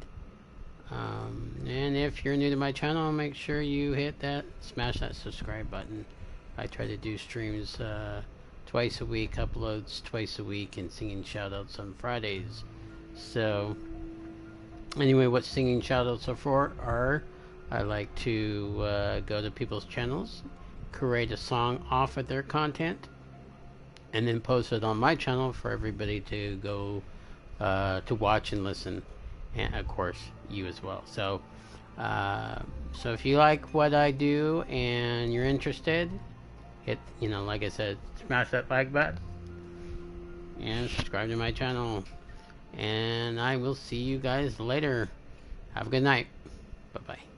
And if you're new to my channel, make sure you smash that subscribe button. I try to do streams twice a week, uploads twice a week, and singing shoutouts on Fridays. So anyway, what singing shoutouts are for are, I like to go to people's channels, create a song off of their content, and then post it on my channel for everybody to go to watch and listen, and of course you as well. So so if you like what I do and you're interested, hit, like I said, smash that like button and subscribe to my channel, and I will see you guys later. Have a good night. Bye bye.